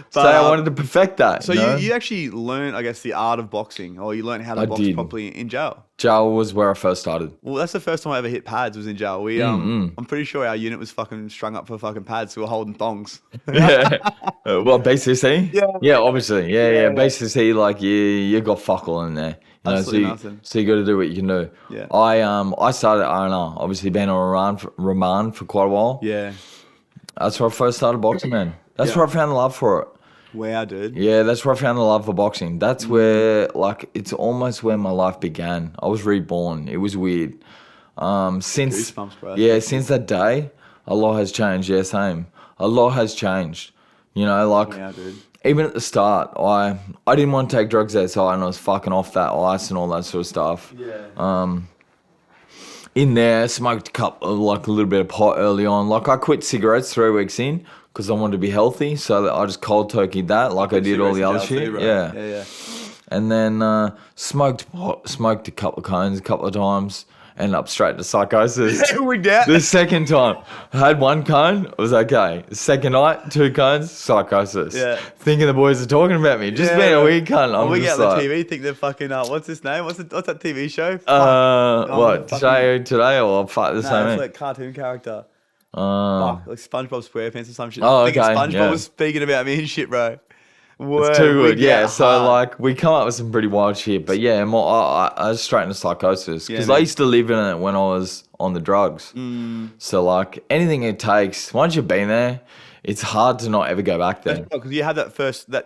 So I wanted to perfect that. So you actually learned, I guess, the art of boxing, or you learned how to box properly in jail. Jail was where I first started. Well, that's the first time I ever hit pads was in jail. We I'm pretty sure our unit was fucking strung up for fucking pads, so we were holding thongs. Yeah. Well, BCC? Yeah, obviously. Yeah. BCC, like you got fuck all in there. You know, Absolutely nothing. So you got to do what you can do. Yeah. I started at R&R, obviously been on remand for quite a while. Yeah. That's where I first started boxing, man. That's where I found the love for it. Wow, dude. Yeah, that's where I found the love for boxing. That's where, like, it's almost where my life began. I was reborn. It was weird. Since Goosebumps, bro. Yeah, since that day, a lot has changed. Yeah, same. A lot has changed. You know, like, Wow, dude. even at the start, I didn't want to take drugs outside, and I was fucking off that ice and all that sort of stuff. Yeah. In there, smoked a little bit of pot early on. Like, I quit cigarettes 3 weeks in because I wanted to be healthy, so that I just cold turkeyed that like I did all the other shit. Yeah. And then smoked a couple of cones a couple of times, ended up straight to psychosis. The second time, I had one cone, it was okay. The second night, 2 cones, psychosis. Yeah. Thinking the boys are talking about me, just being a weird cunt. I'm we just get on like, the TV, think they're fucking, what's his name? What's that TV show? what, today or fuck the No, same? it's like cartoon character. Fuck, like SpongeBob SquarePants or some shit. Oh, I think okay, SpongeBob was speaking about me and shit, bro. It's too good, yeah. So like we come up with some pretty wild shit, but yeah, I was straight into psychosis because I used to live in it when I was on the drugs. So like anything it takes, once you've been there, it's hard to not ever go back there. Because you have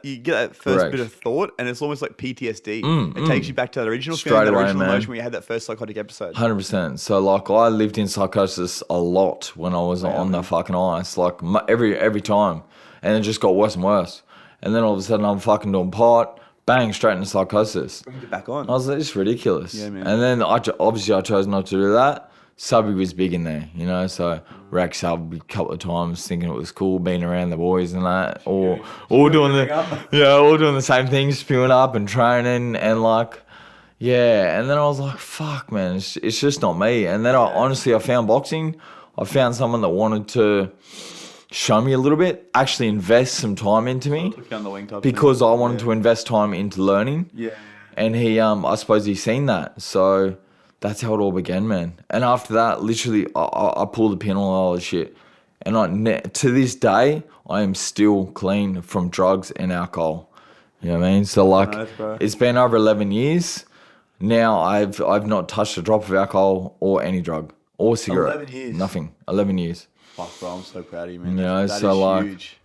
you get that first bit of thought, and it's almost like PTSD. It takes you back to that original feeling, that original emotion where you had that first psychotic episode. 100%. So like I lived in psychosis a lot when I was on the fucking ice, like every time, and it just got worse and worse. And then all of a sudden I'm fucking doing pot, bang, straight into psychosis. Bring it back on. I was like, it's ridiculous. Yeah, man. And then obviously I chose not to do that. subby was big in there, you know, so rack sub a couple of times thinking it was cool being around the boys and that, or all doing all doing the same thing, spewing up and training and like, yeah. And then I was like, fuck, man, it's just not me. And then I found boxing. I found someone that wanted to show me a little bit, actually invest some time into me because I wanted to invest time into learning. Yeah. And he, I suppose he's seen that. So that's how it all began, man. And after that, literally, I pulled the pin on all the shit. And to this day, I am still clean from drugs and alcohol. You know what I mean? So like, it's been over 11 years. Now I've not touched a drop of alcohol or any drug or cigarette. 11 years? Nothing. 11 years. Fuck, bro, I'm so proud of you, man. You know, that so is like, huge.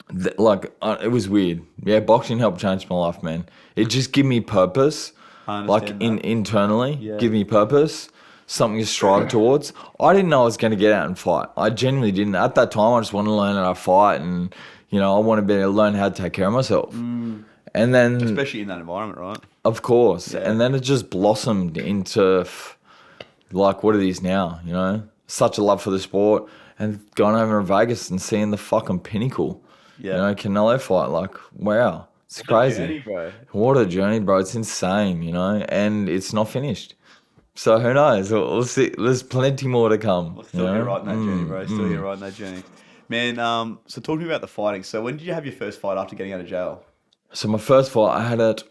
It was weird. Yeah, boxing helped change my life, man. It just gave me purpose, like internally, give me purpose, something to strive towards. I didn't know I was going to get out and fight. I genuinely didn't. At that time, I just wanted to learn how to fight, and you know, I wanted to be able to learn how to take care of myself. And then, especially in that environment, right? Of course. And then it just blossomed into like what it is now. You know, such a love for the sport, and going over in Vegas and seeing the fucking pinnacle. Yeah. You know, Canelo fight, like, wow, it's crazy. Journey, bro. What a journey, bro. It's insane, you know, and it's not finished. So who knows? We'll see. There's plenty more to come. We'll still get right in that journey, bro. Still get right in that journey. Man, so talk to me about the fighting. So when did you have your first fight after getting out of jail? So my first fight, I had it,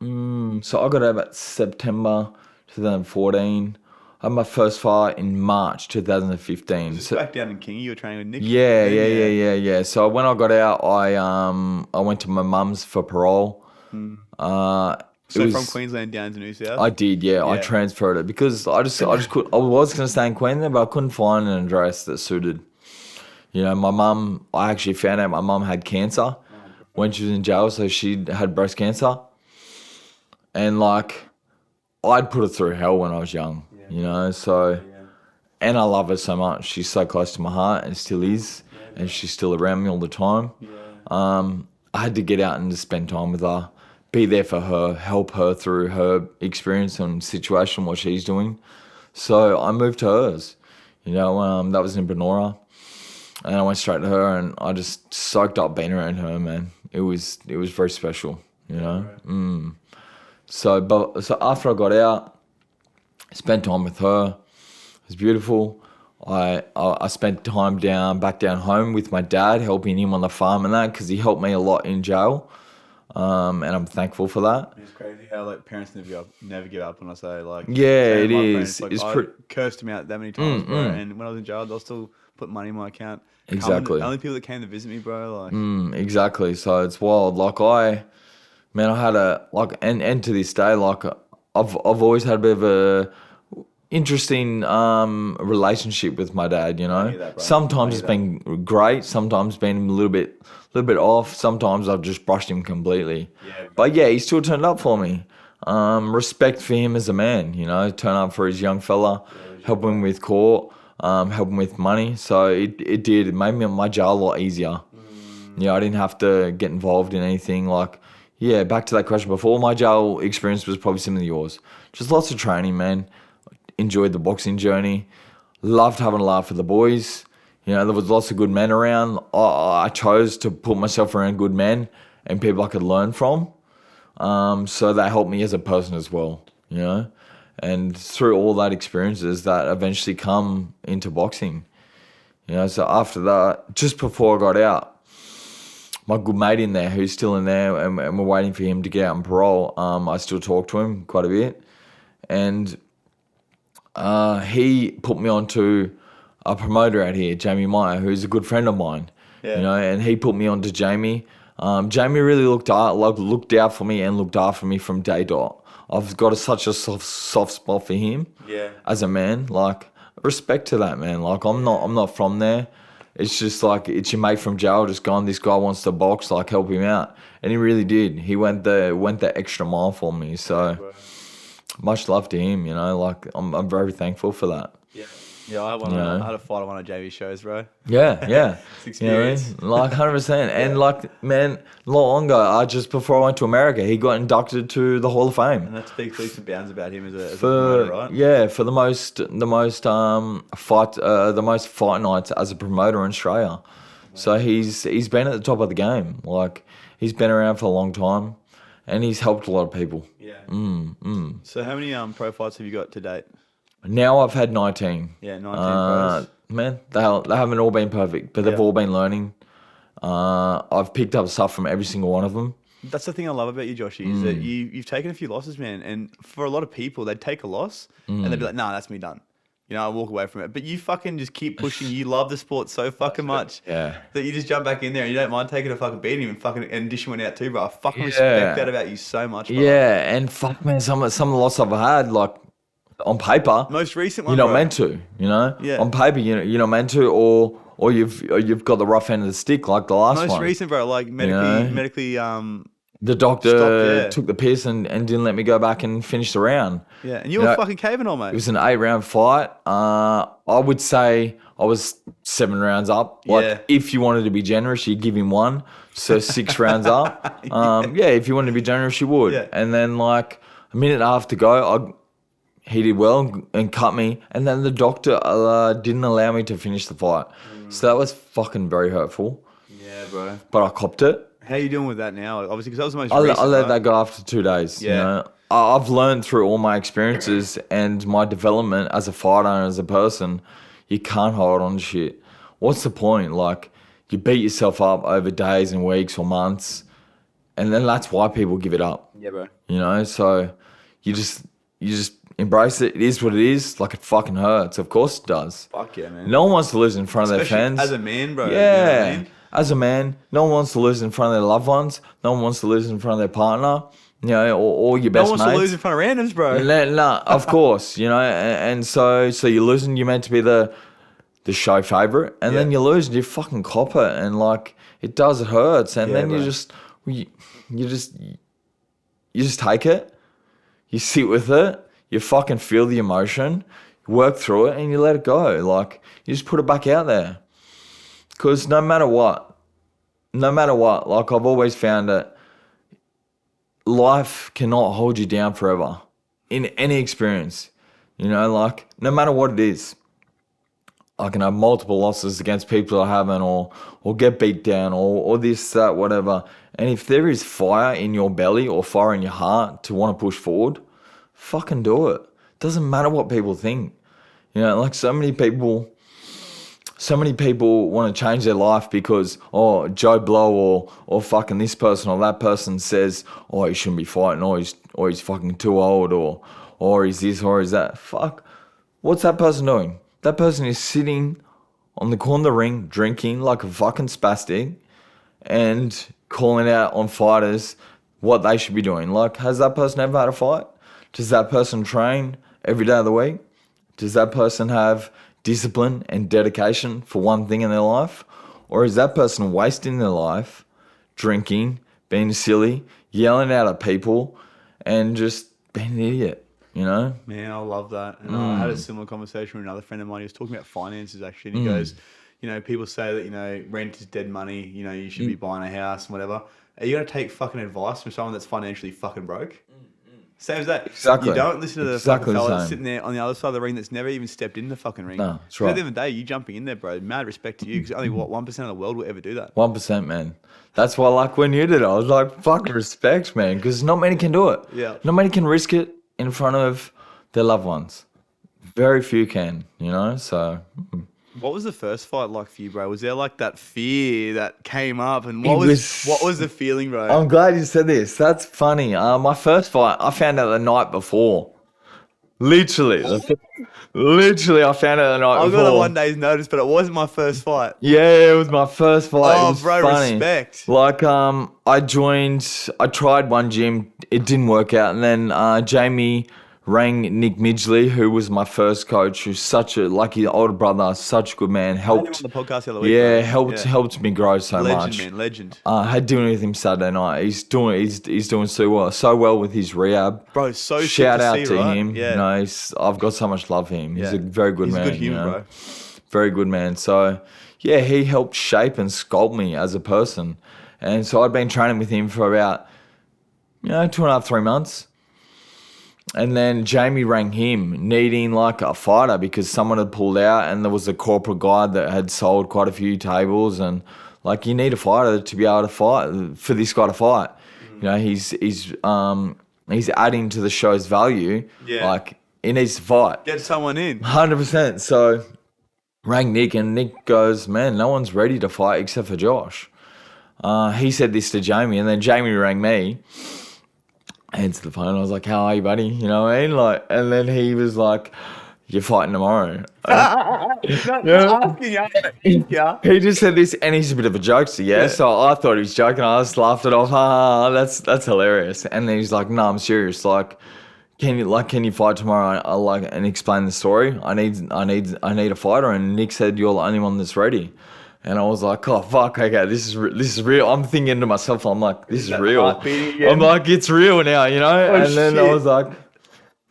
so I got out about September 2014. I had my first fight in March 2015. So back down in Kingy, you were training with Nick? Yeah. So when I got out, I went to my mum's for parole. So from Queensland down to New South? I did, yeah. I transferred it because I was going to stay in Queensland, but I couldn't find an address that suited. You know, my mum, I actually found out my mum had cancer when she was in jail, so she had breast cancer. And like, I'd put her through hell when I was young, you know, so, and I love her so much. She's so close to my heart and still is, and she's still around me all the time. I had to get out and just spend time with her, be there for her, help her through her experience and situation, what she's doing. So I moved to hers, you know, that was in Benora. And I went straight to her, and I just soaked up being around her, man. It was very special, you know. So after I got out, I spent time with her. It was beautiful. I spent time back down home with my dad, helping him on the farm and that, because he helped me a lot in jail, and I'm thankful for that. It's crazy how like parents never give up when I say like. Yeah, it is. Parents, like, I cursed him out that many times, bro. And when I was in jail, they'll still put money in my account. Exactly. The only people that came to visit me, bro. Like. Exactly. So it's wild. Like I had and to this day, like I've always had a bit of a interesting relationship with my dad. You know, sometimes it's been great. Sometimes been a little bit off. Sometimes I've just brushed him completely. But yeah, he still turned up for me. Respect for him as a man. You know, turn up for his young fella, help him with court. Help him with money, so it made my jail a lot easier. Yeah, I didn't have to get involved in anything. Like, yeah, back to that question before, my jail experience was probably similar to yours. Just lots of training, man. Enjoyed the boxing journey. Loved having a laugh with the boys. You know, there was lots of good men around. I chose to put myself around good men and people I could learn from. So that helped me as a person as well, you know. And through all that experiences that eventually come into boxing, you know. So after that, just before I got out, my good mate in there, who's still in there, and we're waiting for him to get out on parole, I still talk to him quite a bit. And he put me onto a promoter out here, Jamie Meyer, who's a good friend of mine, you know, and he put me onto Jamie. Jamie really looked out for me and looked after me from day dot. I've got such a soft spot for him as a man. Like, respect to that, man. Like, I'm not from there. It's just like, it's your mate from jail just going, this guy wants to box, like, help him out. And he really did. He went the extra mile for me. So much love to him, you know. Like, I'm very thankful for that. Yeah. Yeah, I had a fight on one of JV's shows, bro. Yeah. It's You know what I experience. mean? Like 100%. And like, man, not long ago, just before I went to America, he got inducted to the Hall of Fame. And that speaks leaps and bounds about him as a promoter, right? Yeah, for the most fight nights as a promoter in Australia. So he's been at the top of the game. Like he's been around for a long time, and he's helped a lot of people. Yeah. So how many pro fights have you got to date? Now I've had 19. Yeah, 19 pros. Man, they haven't all been perfect, but they've all been learning. I've picked up stuff from every single one of them. That's the thing I love about you, Joshy, is that you've taken a few losses, man. And for a lot of people, they'd take a loss and they'd be like, nah, that's me done. You know, I walk away from it. But you fucking just keep pushing. You love the sport so fucking much that you just jump back in there and you don't mind taking a fucking beating and dishing one out too, bro. I fucking respect that about you so much, bro. Yeah, and fuck, man, some of the losses I've had, like, on paper, most recent one, you're not bro. meant to, you know. Yeah. On paper, you're not meant to, or you've got the rough end of the stick, like the last one. Most recent, bro, like medically. The doctor stopped, took the piss and didn't let me go back and finish the round. Yeah, and you were fucking caving on, mate. It was an 8-round fight. I would say I was 7 rounds up. Like if you wanted to be generous, you'd give him 1, so 6 rounds up. If you wanted to be generous, you would. Yeah. And then like a minute and a half to go, he did well and cut me, and then the doctor didn't allow me to finish the fight. So that was fucking very hurtful. Yeah, bro. But I copped it. How you doing with that now? Obviously, because that was the most I recent. let that go after 2 days. Yeah. You know? I've learned through all my experiences and my development as a fighter and as a person, you can't hold on to shit. What's the point? Like, you beat yourself up over days and weeks or months, and then that's why people give it up. Yeah, bro. You know, so you just embrace it. It is what it is. Like, it fucking hurts. Of course it does. Fuck yeah, man. No one wants to lose in front of their fans. As a man, bro. Yeah. You know what I mean? As a man, no one wants to lose in front of their loved ones. No one wants to lose in front of their partner, you know, or your best No one wants mates. to lose in front of randoms, bro. No, of course, you know, and so you're losing. You're meant to be the show favorite, and then you lose, and you fucking cop it, and like it hurts, and then bro. you just take it, you sit with it, you fucking feel the emotion, you work through it, and you let it go. Like you just put it back out there. Because no matter what, like I've always found that life cannot hold you down forever in any experience. You know, like no matter what it is, I can have multiple losses against people I haven't or get beat down or this, that, whatever. And if there is fire in your belly or fire in your heart to want to push forward, fucking do it. Doesn't matter what people think. You know, like so many people want to change their life because, Joe Blow or fucking this person or that person says, he shouldn't be fighting, or he's fucking too old, or he's this, or he's that. Fuck. What's that person doing? That person is sitting on the corner of the ring, drinking like a fucking spastic and calling out on fighters what they should be doing. Like, has that person ever had a fight? Does that person train every day of the week? Does that person have discipline and dedication for one thing in their life? Or is that person wasting their life drinking, being silly, yelling out at people and just being an idiot, you know? Man, I love that. And I had a similar conversation with another friend of mine. He was talking about finances actually. And he goes, you know, people say that, you know, rent is dead money. You know, you should be buying a house and whatever. Are you going to take fucking advice from someone that's financially fucking broke? Same as that. Exactly. You don't listen to the Exactly fucking the fella that's same. sitting there on the other side of the ring that's never even stepped in the fucking ring. No, that's At right. the end of the day, you jumping in there, bro. Mad respect to you because only 1% of the world will ever do that. 1%, man. That's why, like, when you did it, I was like, fucking respect, man, because not many can do it. Yeah. Not many can risk it in front of their loved ones. Very few can, you know, so... What was the first fight like for you, bro? Was there like that fear that came up, and what was the feeling, bro? I'm glad you said this. That's funny. My first fight, I found out the night before. Literally, I found out the night I before. got a 1 day's notice, but it wasn't my first fight. Yeah, it was my first fight. Oh, it was bro, funny. respect. Like, I tried one gym, it didn't work out, and then Jamie Rang Nick Midgley, who was my first coach, who's such a, like his older brother, such a good man. I had him on Helped, the podcast the other week. yeah, bro. helped me grow so Legend, much. man, legend. Had dinner with him Saturday night. He's doing so well with his rehab. Bro, so sick Shout to out see, to right? him. Yeah. You know, I've got so much love for him. He's Yeah. a very good He's man. a good human, you know? bro. Very good man. So yeah, he helped shape and sculpt me as a person. And so I'd been training with him for about 2.5, 3 months. And then Jamie rang him needing like a fighter because someone had pulled out and there was a corporate guy that had sold quite a few tables, and like you need a fighter to be able to fight, for this guy to fight. You know, he's adding to the show's value. Yeah. Like he needs to fight. Get someone in. 100%. So rang Nick and Nick goes, man, no one's ready to fight except for Josh. He said this to Jamie, and then Jamie rang me. I answered the phone. I was like, how are you, buddy? You know what I mean? Like, and then he was like, you're fighting tomorrow. Yeah. He just said this, and he's a bit of a jokester, yeah? So I thought he was joking. I just laughed it off. That's hilarious. And then he's like, no, I'm serious. Like, can you fight tomorrow? I like, and explain the story. I need a fighter. And Nick said, you're the only one that's ready. And I was like, oh fuck, okay, this is real. I'm thinking to myself, I'm like, this is real. I'm like, it's real now, you know. And then I was like,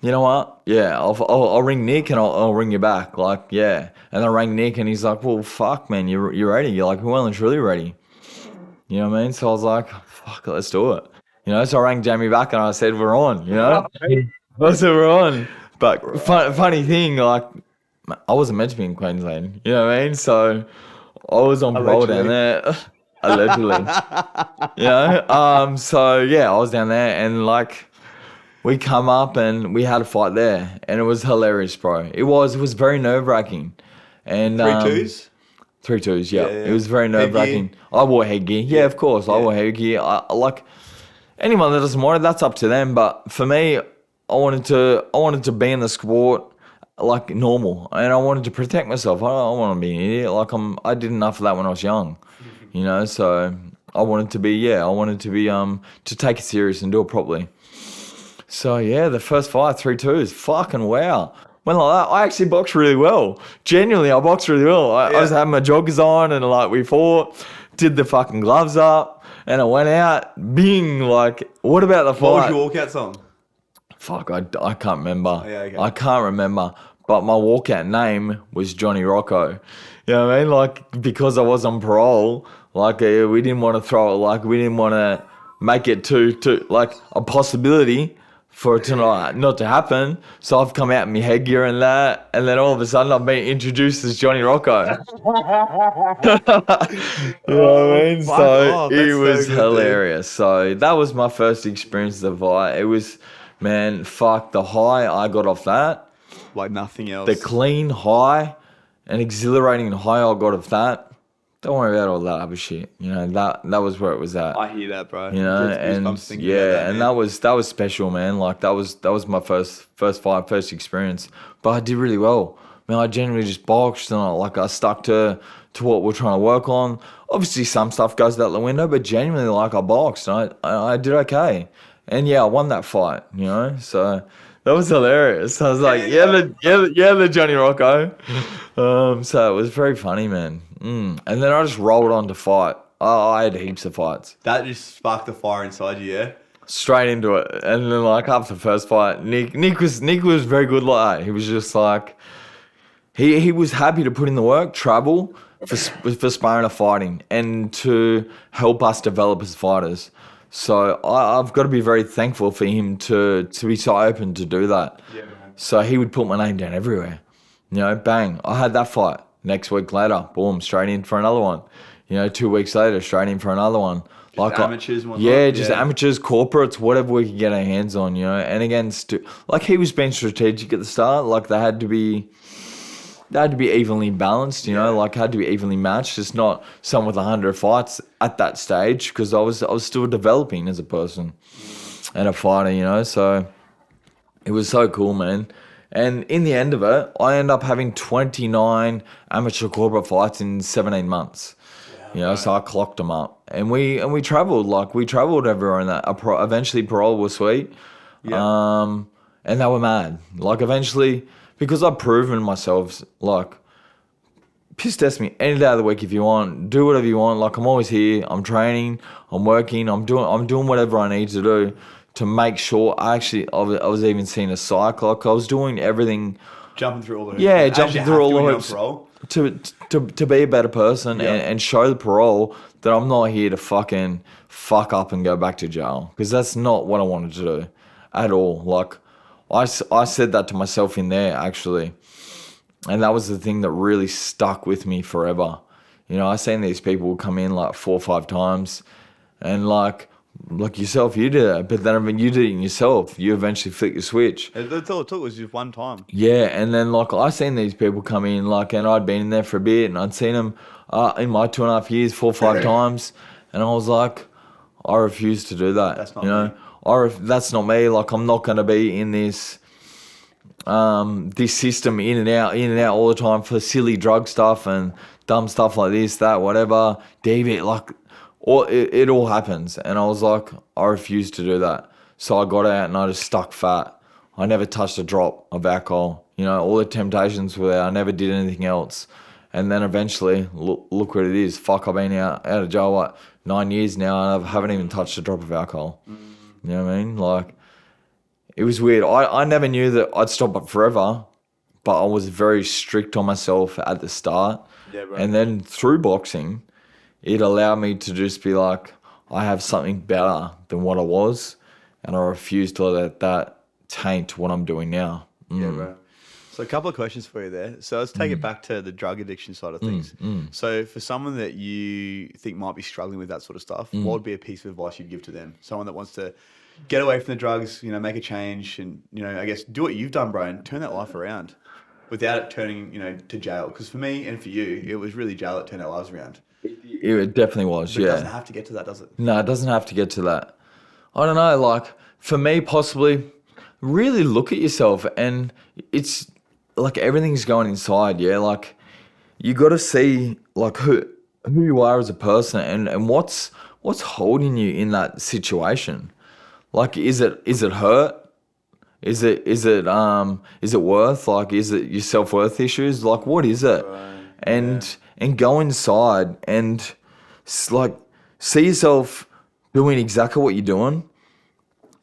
you know what? Yeah, I'll ring Nick and I'll ring you back. Like, yeah. And I rang Nick and he's like, well, fuck, man, you're ready. You're like, well and truly ready. You know what I mean? So I was like, fuck, let's do it. You know, so I rang Jamie back and I said, we're on. You know, I said we're on. But funny thing, like, I wasn't meant to be in Queensland. You know what I mean? So I was on parole down there, allegedly. You know, so yeah, I was down there, and like, we come up and we had a fight there, and it was hilarious, bro. It was very nerve wracking, and 3-2s. 3-2s, yeah. It was very nerve wracking. I wore headgear, yeah, of course. I wore headgear. I like anyone that doesn't want it, that's up to them. But for me, I wanted to be in the sport like normal, and I wanted to protect myself. I don't want to be an idiot. Like I did enough of that when I was young, you know. So I wanted to be to take it serious and do it properly. So yeah, the first fight, 3-2s, fucking wow. When like that, I actually boxed really well. Genuinely, I boxed really well. I was having my joggers on, and like we fought, did the fucking gloves up, and I went out. Bing, like, what about the fight? What was your walkout song? Fuck, I can't remember. Yeah, okay. I can't remember. But my walkout name was Johnny Rocco. You know what I mean? Like, because I was on parole, like, we didn't want to throw it, like, we didn't want to make it too like, a possibility for it to not to happen. So I've come out in my headgear and that, and then all of a sudden I've been introduced as Johnny Rocco. You know what I mean? So it was hilarious. So that was my first experience of the fight. It was... Man, fuck, the high I got off that. Like nothing else. The clean high and exhilarating high I got off that. Don't worry about all that other shit. You know, that was where it was at. I hear that, bro. You know, and yeah, and that was special, man. Like that was my first fight, first experience. But I did really well. Man, I generally just boxed and I stuck to what we're trying to work on. Obviously some stuff goes out the window, but genuinely like I boxed and I did okay. And yeah, I won that fight, you know, so that was hilarious. I was like, the Johnny Rocco. So it was very funny, man. And then I just rolled on to fight. I had heaps of fights. That just sparked the fire inside you, yeah? Straight into it. And then like after the first fight, Nick was very good like that. He was just like, he was happy to put in the work, travel for sparring or fighting, and to help us develop as fighters. So I've got to be very thankful for him to be so open to do that. Yeah, man. So he would put my name down everywhere. You know, bang, I had that fight. Next week later, boom, straight in for another one. You know, 2 weeks later, straight in for another one. Just like amateurs and whatnot? Yeah, just amateurs, corporates, whatever we could get our hands on, you know. And again, like he was being strategic at the start. Like they had to be evenly balanced, you know, like had to be evenly matched. It's not someone with 100 fights at that stage because I was still developing as a person and a fighter, you know. So it was so cool, man. And in the end of it, I ended up having 29 amateur corporate fights in 17 months. You know, so I clocked them up, and we traveled everywhere. And that eventually parole was sweet. Yeah. and they were mad. Like eventually, because I've proven myself, like, piss test me any day of the week if you want. Do whatever you want. Like I'm always here. I'm training. I'm working. I'm doing whatever I need to do to make sure. I was even seeing a psych. Like I was doing everything. Jumping through all the hoops. Yeah, jumping through all the hoops parole. to be a better person and show the parole that I'm not here to fucking fuck up and go back to jail, because that's not what I wanted to do at all. Like I said that to myself in there actually. And that was the thing that really stuck with me forever. You know, I seen these people come in like 4 or 5 times, and like yourself, you did it. But then when you did it yourself, you eventually flick your switch. That's all it took, was just one time. Yeah, and then like I seen these people come in, like, and I'd been in there for a bit, and I'd seen them in my 2.5 years 4 or 5 times, and I was like, I refuse to do that. That's not me. That's not me. Like I'm not going to be in this system in and out all the time for silly drug stuff and dumb stuff like this, that, whatever, DV, like it all happens. And I was like, I refuse to do that. So I got out and I just stuck fat. I never touched a drop of alcohol. You know, all the temptations were there. I never did anything else. And then eventually, look what it is. Fuck, I've been out of jail, 9 years now, and I haven't even touched a drop of alcohol. You know what I mean? Like, it was weird. I never knew that I'd stop it forever, but I was very strict on myself at the start. Yeah, bro. And then through boxing, it allowed me to just be like, I have something better than what I was, and I refuse to let that taint what I'm doing now. Yeah, bro. So a couple of questions for you there. So let's take it back to the drug addiction side of things. So for someone that you think might be struggling with that sort of stuff, what would be a piece of advice you'd give to them? Someone that wants to get away from the drugs, you know, make a change and, you know, I guess do what you've done, bro, and turn that life around without it turning, you know, to jail. Because for me and for you, it was really jail that turned our lives around. It definitely was, But yeah. it doesn't have to get to that, does it? No, it doesn't have to get to that. I don't know, like, for me, possibly, really look at yourself, and it's, like, everything's going inside, yeah? Like, you got to see, like, who you are as a person and what's holding you in that situation. Like, is it hurt? Is it worth? Like, is it your self-worth issues? Like, what is it? Right. And go inside and like see yourself doing exactly what you're doing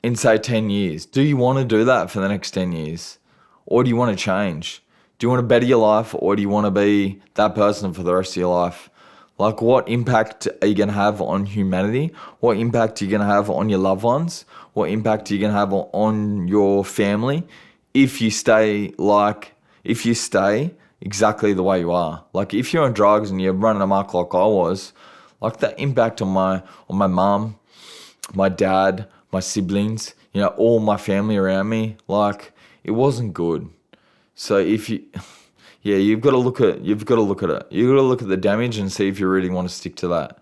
in, say, 10 years. Do you want to do that for the next 10 years? Or do you want to change? Do you want to better your life, or do you want to be that person for the rest of your life? Like, what impact are you going to have on humanity? What impact are you going to have on your loved ones? What impact are you going to have on your family if you stay exactly the way you are? Like, if you're on drugs and you're running amok like I was, like, that impact on my mum, my dad, my siblings, you know, all my family around me, like, it wasn't good. So you've got to look at it. You've got to look at the damage and see if you really want to stick to that.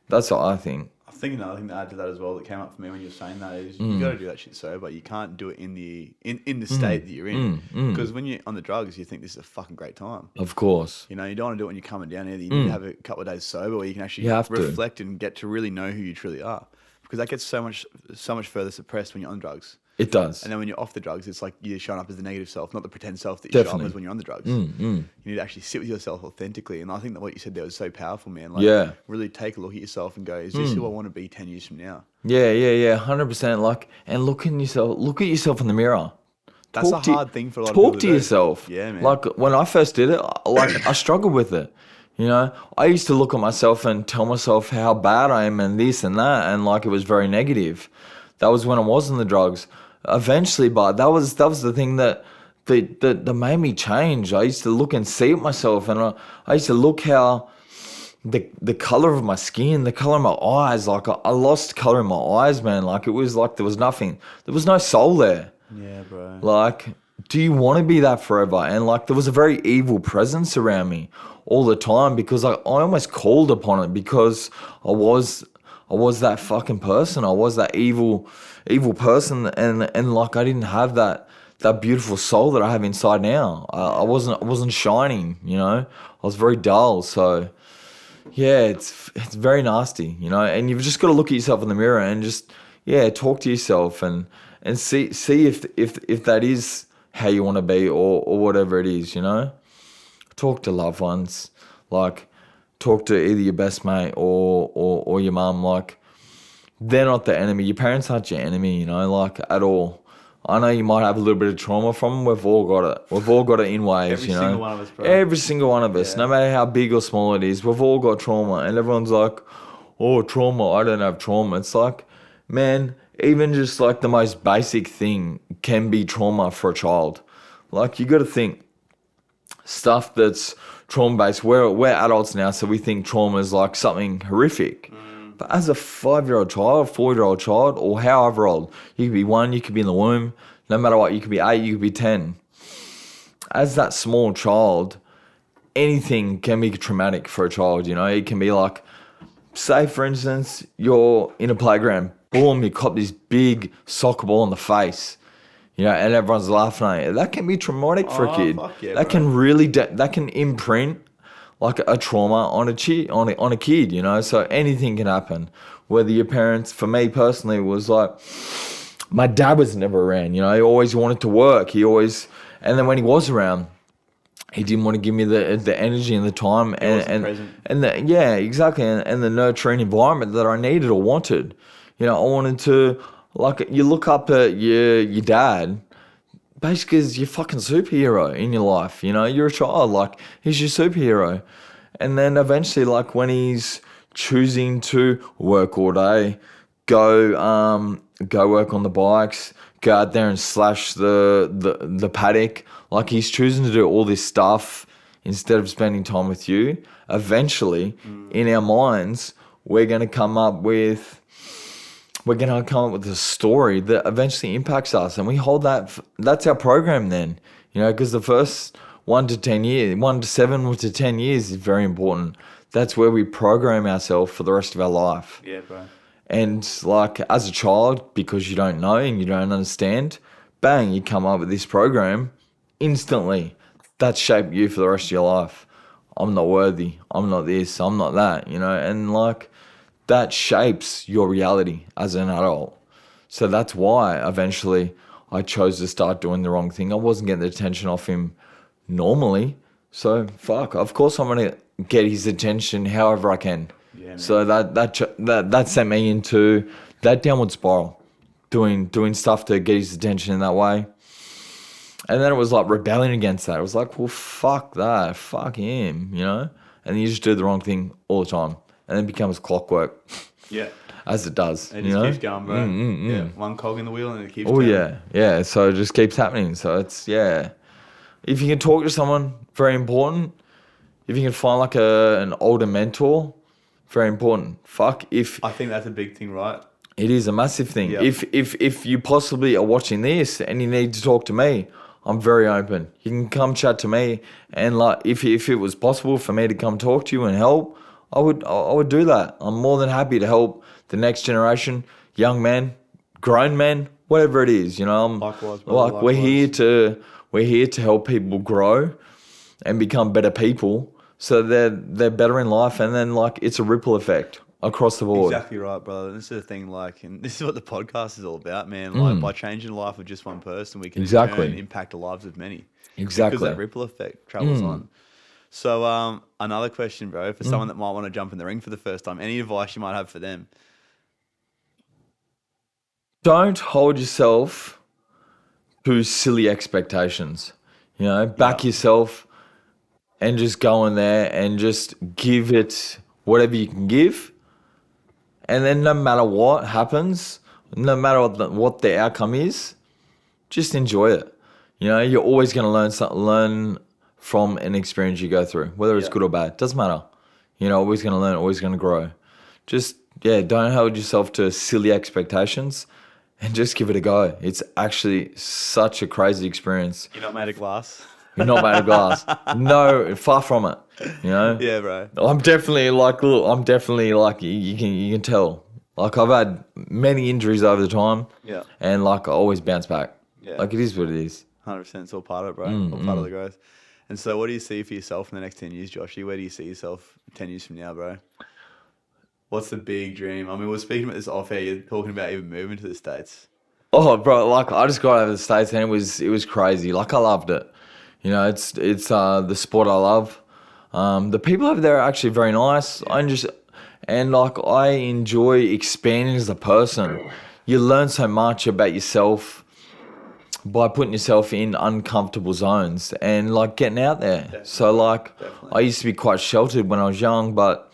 That's what I think. I think another thing to add to that as well that came up for me when you were saying that is you got to do that shit sober. You can't do it in the state that you're in, because when you're on the drugs, you think this is a fucking great time. Of course. You know, you don't want to do it when you're coming down either. You need to have a couple of days sober where you can actually reflect and get to really know who you truly are, because that gets so much further suppressed when you're on drugs. It does. And then when you're off the drugs, it's like you're showing up as the negative self, not the pretend self that you show up as when you're on the drugs. You need to actually sit with yourself authentically. And I think that what you said there was so powerful, man. Like, really take a look at yourself and go, is this who I want to be 10 years from now? Yeah, 100%. Like, and look at yourself in the mirror. That's a hard thing for a lot of people to do. Talk to yourself. Yeah, man. Like, when I first did it, I struggled with it. You know, I used to look at myself and tell myself how bad I am and this and that, and like, it was very negative. That was when I was on the drugs. Eventually, but that was the thing that made me change. I used to look and see it myself, and I used to look how the color of my skin, the color of my eyes, like I lost color in my eyes, man. Like, it was like there was nothing. There was no soul there. Yeah, bro. Like, do you want to be that forever? And like, there was a very evil presence around me all the time, because I almost called upon it, because I was that fucking person. I was that evil person, and like, I didn't have that beautiful soul that I have inside now. I wasn't shining, you know. I was very dull. So yeah, it's very nasty, you know. And you've just got to look at yourself in the mirror and just talk to yourself and and see if that is how you want to be, or whatever it is, you know. Talk to loved ones, like talk to either your best mate or your mum. Like, they're not the enemy. Your parents aren't your enemy, you know, like, at all. I know you might have a little bit of trauma from them. We've all got it. We've all got it in waves, Every you know. single one of us, bro. Every single one of us, Yeah. no matter how big or small it is, we've all got trauma. And everyone's like, oh, trauma, I don't have trauma. It's like, man, even just like the most basic thing can be trauma for a child. Like, you got to think, stuff that's trauma-based, we're adults now, so we think trauma is like something horrific. But as a 5-year-old child, 4-year-old child, or however old, you could be 1, you could be in the womb, no matter what, you could be 8, you could be 10. As that small child, anything can be traumatic for a child, you know. It can be like, say for instance, you're in a playground, boom, you cop this big soccer ball in the face, you know, and everyone's laughing at you. That can be traumatic for a kid. Fuck yeah, that bro. can really, that can imprint like a trauma on a kid, you know. So anything can happen. Whether your parents, for me personally, was like, my dad was never around, you know. He always wanted to work. And then when he was around, he didn't want to give me the energy and the time and the, yeah, exactly, and the nurturing environment that I needed or wanted. You know, I wanted to, like, you look up at your dad, basically as your fucking superhero in your life. You know, you're a child, like, he's your superhero. And then eventually, like, when he's choosing to work all day, go work on the bikes, go out there and slash the paddock, like, he's choosing to do all this stuff instead of spending time with you. Eventually, in our minds, we're going to come up with a story that eventually impacts us, and we hold that. That's our program then, you know, because the first 1 to 10 years, 1 to 7 to 10 years is very important. That's where we program ourselves for the rest of our life. Yeah, bro. And like, as a child, because you don't know and you don't understand, bang, you come up with this program instantly. That shaped you for the rest of your life. I'm not worthy. I'm not this. I'm not that, you know, and like, that shapes your reality as an adult. So that's why eventually I chose to start doing the wrong thing. I wasn't getting the attention off him normally. So fuck, of course I'm going to get his attention however I can. Yeah, man. So that sent me into that downward spiral, doing stuff to get his attention in that way. And then it was like rebelling against that. It was like, well, fuck that, fuck him, you know? And then you just do the wrong thing all the time. And then it becomes clockwork. Yeah. As it does. It you just know? keeps going, bro. Yeah. One cog in the wheel and it keeps Oh, turning. yeah. So it just keeps happening. So it's, yeah. If you can talk to someone, very important. If you can find like an older mentor, very important. Fuck if... I think that's a big thing, right? It is a massive thing. Yep. If you possibly are watching this and you need to talk to me, I'm very open. You can come chat to me, and like, if it was possible for me to come talk to you and help, I would do that. I'm more than happy to help the next generation, young men, grown men, whatever it is. You know, Likewise, brother, like, likewise. we're here to help people grow and become better people, so they're better in life, and then like, it's a ripple effect across the board. Exactly right, brother. This is the thing, like, and this is what the podcast is all about, man. Like, by changing the life of just one person, we can in turn impact the lives of many. Exactly. Because that ripple effect travels on. So, another question, bro, for someone that might want to jump in the ring for the first time, any advice you might have for them? Don't hold yourself to silly expectations. You know, back yourself and just go in there and just give it whatever you can give. And then no matter what happens, no matter what the outcome is, just enjoy it. You know, you're always going to learn from an experience you go through, whether it's good or bad. Doesn't matter. You know, always going to learn, always going to grow. Just, don't hold yourself to silly expectations and just give it a go. It's actually such a crazy experience. You're not made of glass. You're not made of glass. No, far from it. You know? Yeah, bro. I'm definitely like, you can tell. Like, I've had many injuries over the time. Yeah. And like, I always bounce back. Yeah. Like, it is what it is. 100%. It's all part of it, bro. All part of the growth. And so what do you see for yourself in the next 10 years, Joshy? Where do you see yourself 10 years from now, bro? What's the big dream? I mean, we were speaking about this off air. You're talking about even moving to the States. Oh, bro, like I just got over the States and it was crazy. Like I loved it. You know, it's the sport I love. The people over there are actually very nice. I enjoy expanding as a person. You learn so much about yourself by putting yourself in uncomfortable zones and like getting out there. So like Definitely. I used to be quite sheltered when I was young, but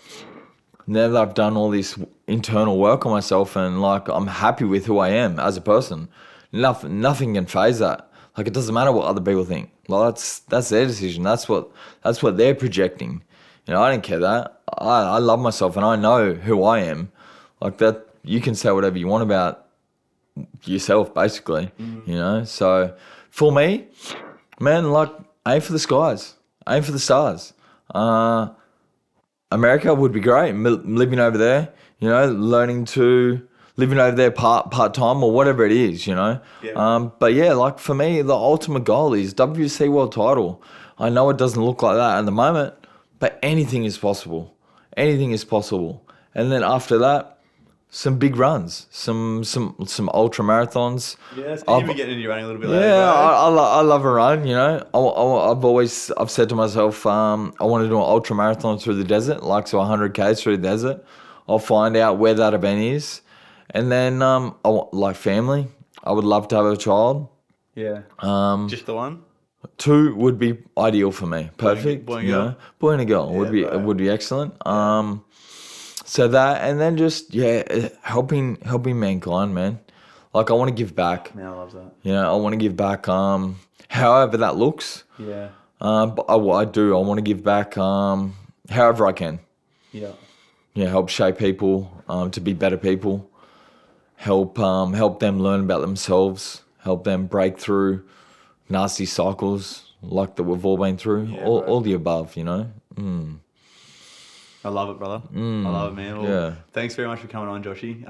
now that I've done all this internal work on myself and like I'm happy with who I am as a person, nothing can phase that. Like it doesn't matter what other people think. Like that's their decision. That's what they're projecting. You know, I don't care that. I love myself and I know who I am. Like that, you can say whatever you want about yourself, basically. You know, so for me, man, like aim for the skies, aim for the stars. America would be great. Living over there, you know, living over there part time or whatever it is, you know. Yeah. But yeah, like for me, the ultimate goal is WC World Title. I know it doesn't look like that at the moment, but anything is possible. Anything is possible. And then after that, some big runs, some ultra marathons. Yeah, so I've- you'll be getting into running a little bit later, yeah, bro. I love a run. You know, I've said to myself, I want to do an ultra marathon through the desert, like so 100 k's through the desert. I'll find out where that event is, and then I want like family. I would love to have a child. Yeah. Just the one? 2 would be ideal for me. Perfect. boy and you girl? know? Boy and a girl Yeah, would be bro. would be excellent. So that, and then just helping mankind, man. Like I want to give back. Man, I love that. You know, I want to give back, however that looks. Yeah. But what I do, I want to give back, however I can. Yeah. Yeah, help shape people, to be better people. Help them learn about themselves. Help them break through nasty cycles like that we've all been through. Yeah, all the above, you know. I love it, brother. I love it, man. Well, yeah. Thanks very much for coming on, Joshy.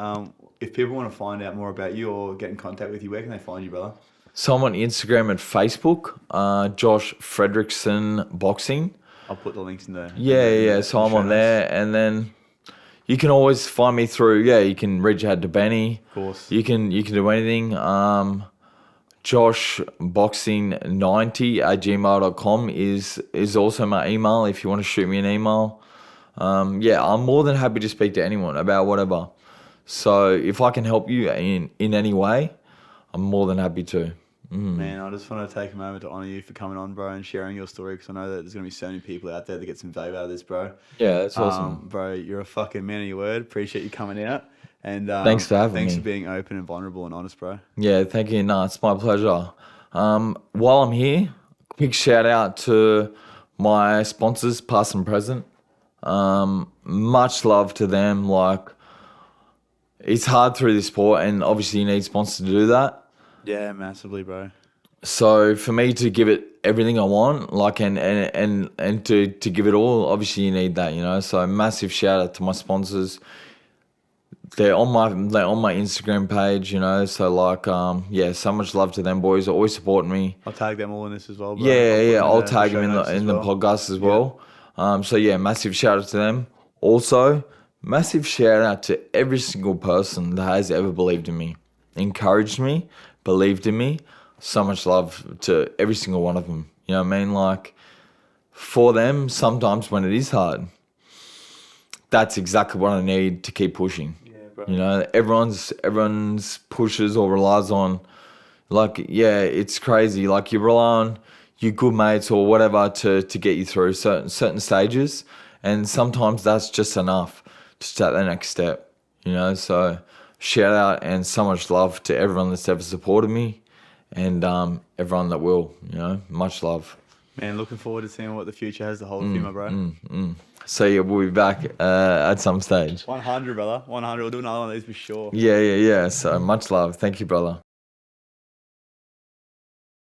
If people want to find out more about you or get in contact with you, where can they find you, brother? So I'm on Instagram and Facebook, Josh Frederickson Boxing. I'll put the links in there. Yeah. So I'm on there, and then you can always find me through. Yeah, you can reach out to Benny. Of course. You can do anything. joshboxing90@gmail.com is also my email if you want to shoot me an email. Yeah, I'm more than happy to speak to anyone about whatever. So if I can help you in any way, I'm more than happy to. Man, I just want to take a moment to honor you for coming on, bro, and sharing your story, because I know that there's going to be so many people out there that get some value out of this, bro. Yeah, that's awesome. Bro, you're a fucking man of your word. Appreciate you coming out. And Thanks for having Thanks me. for being open and vulnerable and honest, bro. Yeah, thank you. No, it's my pleasure. While I'm here, quick shout out to my sponsors, past and present. Much love to them. Like, it's hard through this sport, and obviously you need sponsors to do that. Yeah, massively, bro. So for me to give it everything I want, like, and to give it all, obviously you need that, you know. So massive shout out to my sponsors. They're on my Instagram page, you know. So like, yeah, so much love to them boys. They're always supporting me. I'll tag them all in this as well, bro. Yeah. I'll I'll put tag show them notes as in the well. podcast as well. So yeah, massive shout out to them. Also, massive shout out to every single person that has ever believed in me, encouraged me, believed in me. So much love to every single one of them. You know what I mean? Like, for them, sometimes when it is hard, that's exactly what I need to keep pushing. Yeah, bro. You know, everyone's pushes or relies on, like, yeah, it's crazy. Like, you rely on your good mates or whatever to get you through certain stages, and sometimes that's just enough to take the next step. You know, so shout out and so much love to everyone that's ever supported me, and everyone that will. You know, much love. Man, looking forward to seeing what the future has to hold for you, my bro. So yeah, we'll be back at some stage. 100, brother. 100. We'll do another one of these for sure. Yeah. So much love. Thank you, brother.